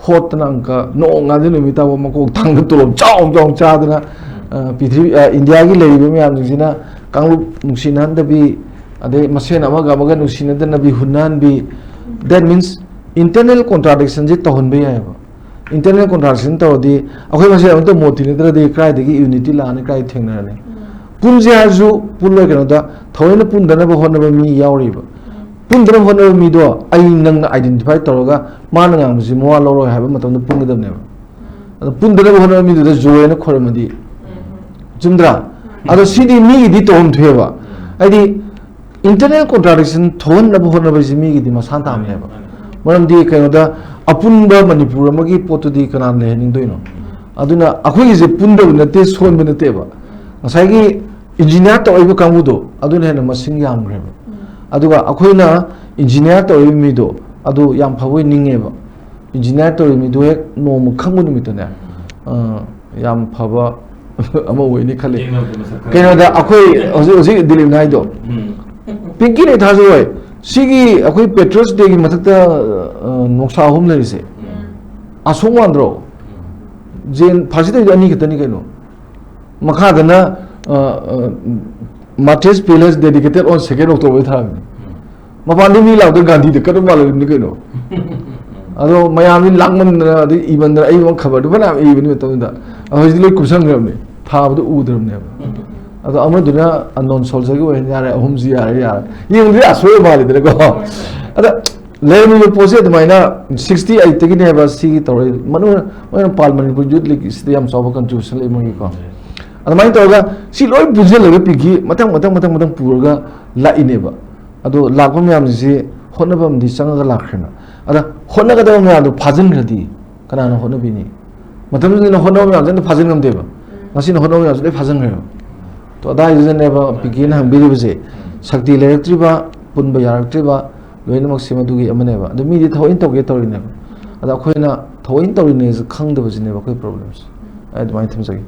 ꯍꯣꯠꯇꯅ ꯑꯪꯀ ꯅꯣꯡ ꯉꯥꯟꯗ ꯅꯨꯃꯤꯠ ꯇꯥꯕ ꯃꯀꯣꯛ ꯊꯥꯡꯗ ꯇꯣꯂꯣꯞ ꯆꯥꯎ ꯆꯥꯗꯅ ꯄ꯭ꯔꯤꯊꯤꯕꯤ ꯏꯟꯗꯤꯌꯥꯒꯤ ꯂꯩꯔꯤꯕ ꯃꯌꯥꯝꯁꯤꯡꯁꯤꯅ ꯀꯥꯡꯂꯨꯞ ꯅꯨꯡꯁꯤꯅꯍꯟꯗꯕꯤ ꯑꯗꯩ ꯃꯁꯦꯟ ꯑꯃꯒ ꯅꯨꯡꯁꯤꯅꯗꯅꯕꯤ ꯍꯨꯟꯅꯍꯟꯕꯤ ꯗꯦꯠ ꯃꯤꯟꯁ ꯏꯟꯇꯔꯅꯦꯜ ꯀꯣꯟꯇ꯭ꯔꯥꯗꯤꯛꯁꯟꯁꯦ ꯇꯧꯍꯟꯕ ꯌꯥꯏꯑꯕ ꯏꯟꯇꯔꯅꯦꯜ ꯀꯣꯟꯇ꯭ꯔꯥꯗꯤꯛꯁꯟ ꯇꯧꯔꯗꯤ ꯑꯩꯈꯣꯏ ꯃꯁꯦꯟ ꯑꯃꯇ ꯃꯣꯠ ꯇꯤꯟꯅꯗ꯭ꯔꯗꯤ ꯀꯗꯥꯏꯗꯒꯤ ꯌꯨꯅꯤꯇꯤ ꯂꯥꯛꯑꯅꯤ ꯀꯗꯥꯏ ꯊꯦꯡꯅꯔꯅꯤ ꯄꯨꯟꯁꯦ ꯍꯥꯏꯔꯁꯨ ꯄꯨꯜꯂꯣꯏ ꯀꯩꯅꯣꯗ ꯊꯑꯣꯏꯅ ꯄꯨꯟꯗꯅꯕ ꯍꯣꯠꯅꯕ ꯃꯤ ꯌꯥꯎꯔꯤꯕ ꯄꯨꯟꯗꯅꯕ ꯍꯣꯠꯅꯕ ꯃꯤꯗꯣ ꯑꯩ ꯅꯪꯅ ꯑꯥꯏꯗꯦꯟꯇꯤꯐꯥꯏ ꯇꯧꯔꯒ ꯃꯥꯅ ꯉꯥꯡꯕꯁꯤ ꯃꯋꯥ ꯂꯧꯔꯣꯏ ꯍꯥꯏꯕ ꯃꯇꯝꯗ ꯄꯨꯟꯒꯗꯕꯅꯦꯕ ꯑꯗꯣ ꯄꯨꯟꯗꯅꯕ ꯍꯣꯠꯅꯕ ꯃꯤꯗꯨꯗ ꯖꯣꯏꯅ ꯈꯣꯏꯔꯝꯃꯗꯤ ꯆꯨꯝꯗ꯭ꯔꯥ ꯑꯗꯣ ꯁꯤꯗꯤ ꯃꯤꯒꯤꯗꯤ ꯇꯧꯐꯝ ꯊꯣꯛꯑꯦꯕ ꯍꯥꯏꯗꯤ ꯏꯟꯇꯔꯅꯦꯜ ꯀꯣꯟꯇ꯭ꯔꯥꯗꯤꯛꯁꯟ ꯊꯣꯛꯍꯟꯅꯕ ꯍꯣꯠꯅꯕꯁꯤ ꯃꯤꯒꯤꯗꯤ ꯃꯁꯥ ꯇꯥꯕꯅꯦꯕ ꯃꯔꯝꯗꯤ ꯀꯩꯅꯣꯗ ꯑꯄꯨꯟꯕ ꯃꯅꯤꯄꯨꯔ ꯑꯃꯒꯤ ꯄꯣꯠꯇꯨꯗꯤ ꯀꯅꯥꯅ ꯂꯩꯍꯟꯅꯤꯡꯗꯣꯏꯅꯣ ꯑꯗꯨꯅ ꯑꯩꯈꯣꯏꯒꯤꯁꯦ ꯄꯨꯟꯗꯕ ꯅꯠꯇꯦ ꯁꯣꯟꯕ ꯅꯠꯇꯦꯕ ꯉꯁꯥꯏꯒꯤ ꯏꯟꯖꯤꯅꯤꯌꯥꯔ ꯇꯧꯔꯤꯕ ꯀꯥꯡꯕꯨꯗꯣ ꯑꯗꯨꯅ ꯍꯦꯟꯅ ꯃꯁꯤꯡ ꯌꯥꯝꯈ꯭ꯔꯦꯕ ꯑꯗꯨꯒ ꯑꯩꯈꯣꯏꯅ इंजीनियर तौरी मीदो अदो याम फबोय निंगेबा इंजीनियर तौरी मीदो एक नोम खंगु निमितने याम फबा अमा वइनी खले केनोदा अखोय होजि होजि दिलिप नाइदो पिंकी ने थाजो होय सिगी अखोय पेट्रोस डे की मथकता नोक्सा होम लेरिसे असोंग वांद्रो जेन फासिदो अनि खतनी केनो मखादना मार्टिस पैलेस डेडिकेटेड ऑन 2 अक्टूबर था मपानी मी लाउदो गांधी दे कदम मालनि केनो अदो मयामी लांगमन अदि इबन अई वन खबर बना इबन मतदा होजि लोय कुसंग्रमने थाबदो उद्रमने अदो अमदुना अननोन सोल्जर को यारे अहुमजी यारे येंदि असोय माले दे को अदा लेमी पोसे दमाइना 68 तगी ने बस सी तोरे मनु मन पार्लियामेंट को युथ लीग स्टेडियम सब कंट्रीब्यूशन ले मगी को अदमाइन तोगा सी लोय बुझे लगे पिगी मतंग पुरगा लाइनेबा अदो लाखो म्याम जी होनबम दि चंगा लाखना अदा होनगदो म्याम दो फाजन ग्रदी कनानो होनबिनी मतम दिन होनो म्याम जन फाजन गमदेबा मसिन होनो म्याम जन फाजन ग्रयो तो अदा इजनेबा पिगिन हम बिरिबजे शक्ति लेरत्रिबा पुनबा यारत्रिबा लोइनमक सिमदुगी अमनेबा अदो मिदि थोइन तोगे तोरिनेबा अदा खोइना थोइन तोरिने ज खंगदबजिनेबा कोइ प्रॉब्लम्स अदमाइन थमजगी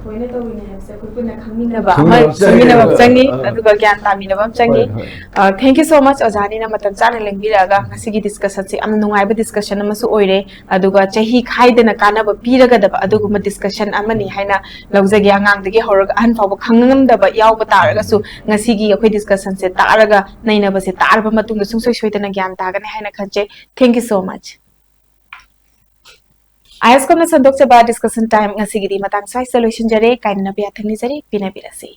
खोइना तोरिने हबसे कोइ पुना खंगमिनबा अमा खंगमिनबा चंगी अदुगा ज्ञान तामिनबा चंगी थैंक यू सो मच अजानी ना मतम चाने लेंबिरागा ngasi discussion se am nungai ba discussion amasu oire aduga chahi khaidena kanaba piragadaba aduguma discussion amani haina laujagi angang degi horaga an fawa khangam daba yawba taraga su ngasi gi akhoi discussion se taraga nainaba se tarba matung sungsoi soidana gyan tagane haina khanche thank you so much ISCOM na sandok sa ba discussion time ngasi gi di matang sai solution jare kainna biya thangni jare pina birasi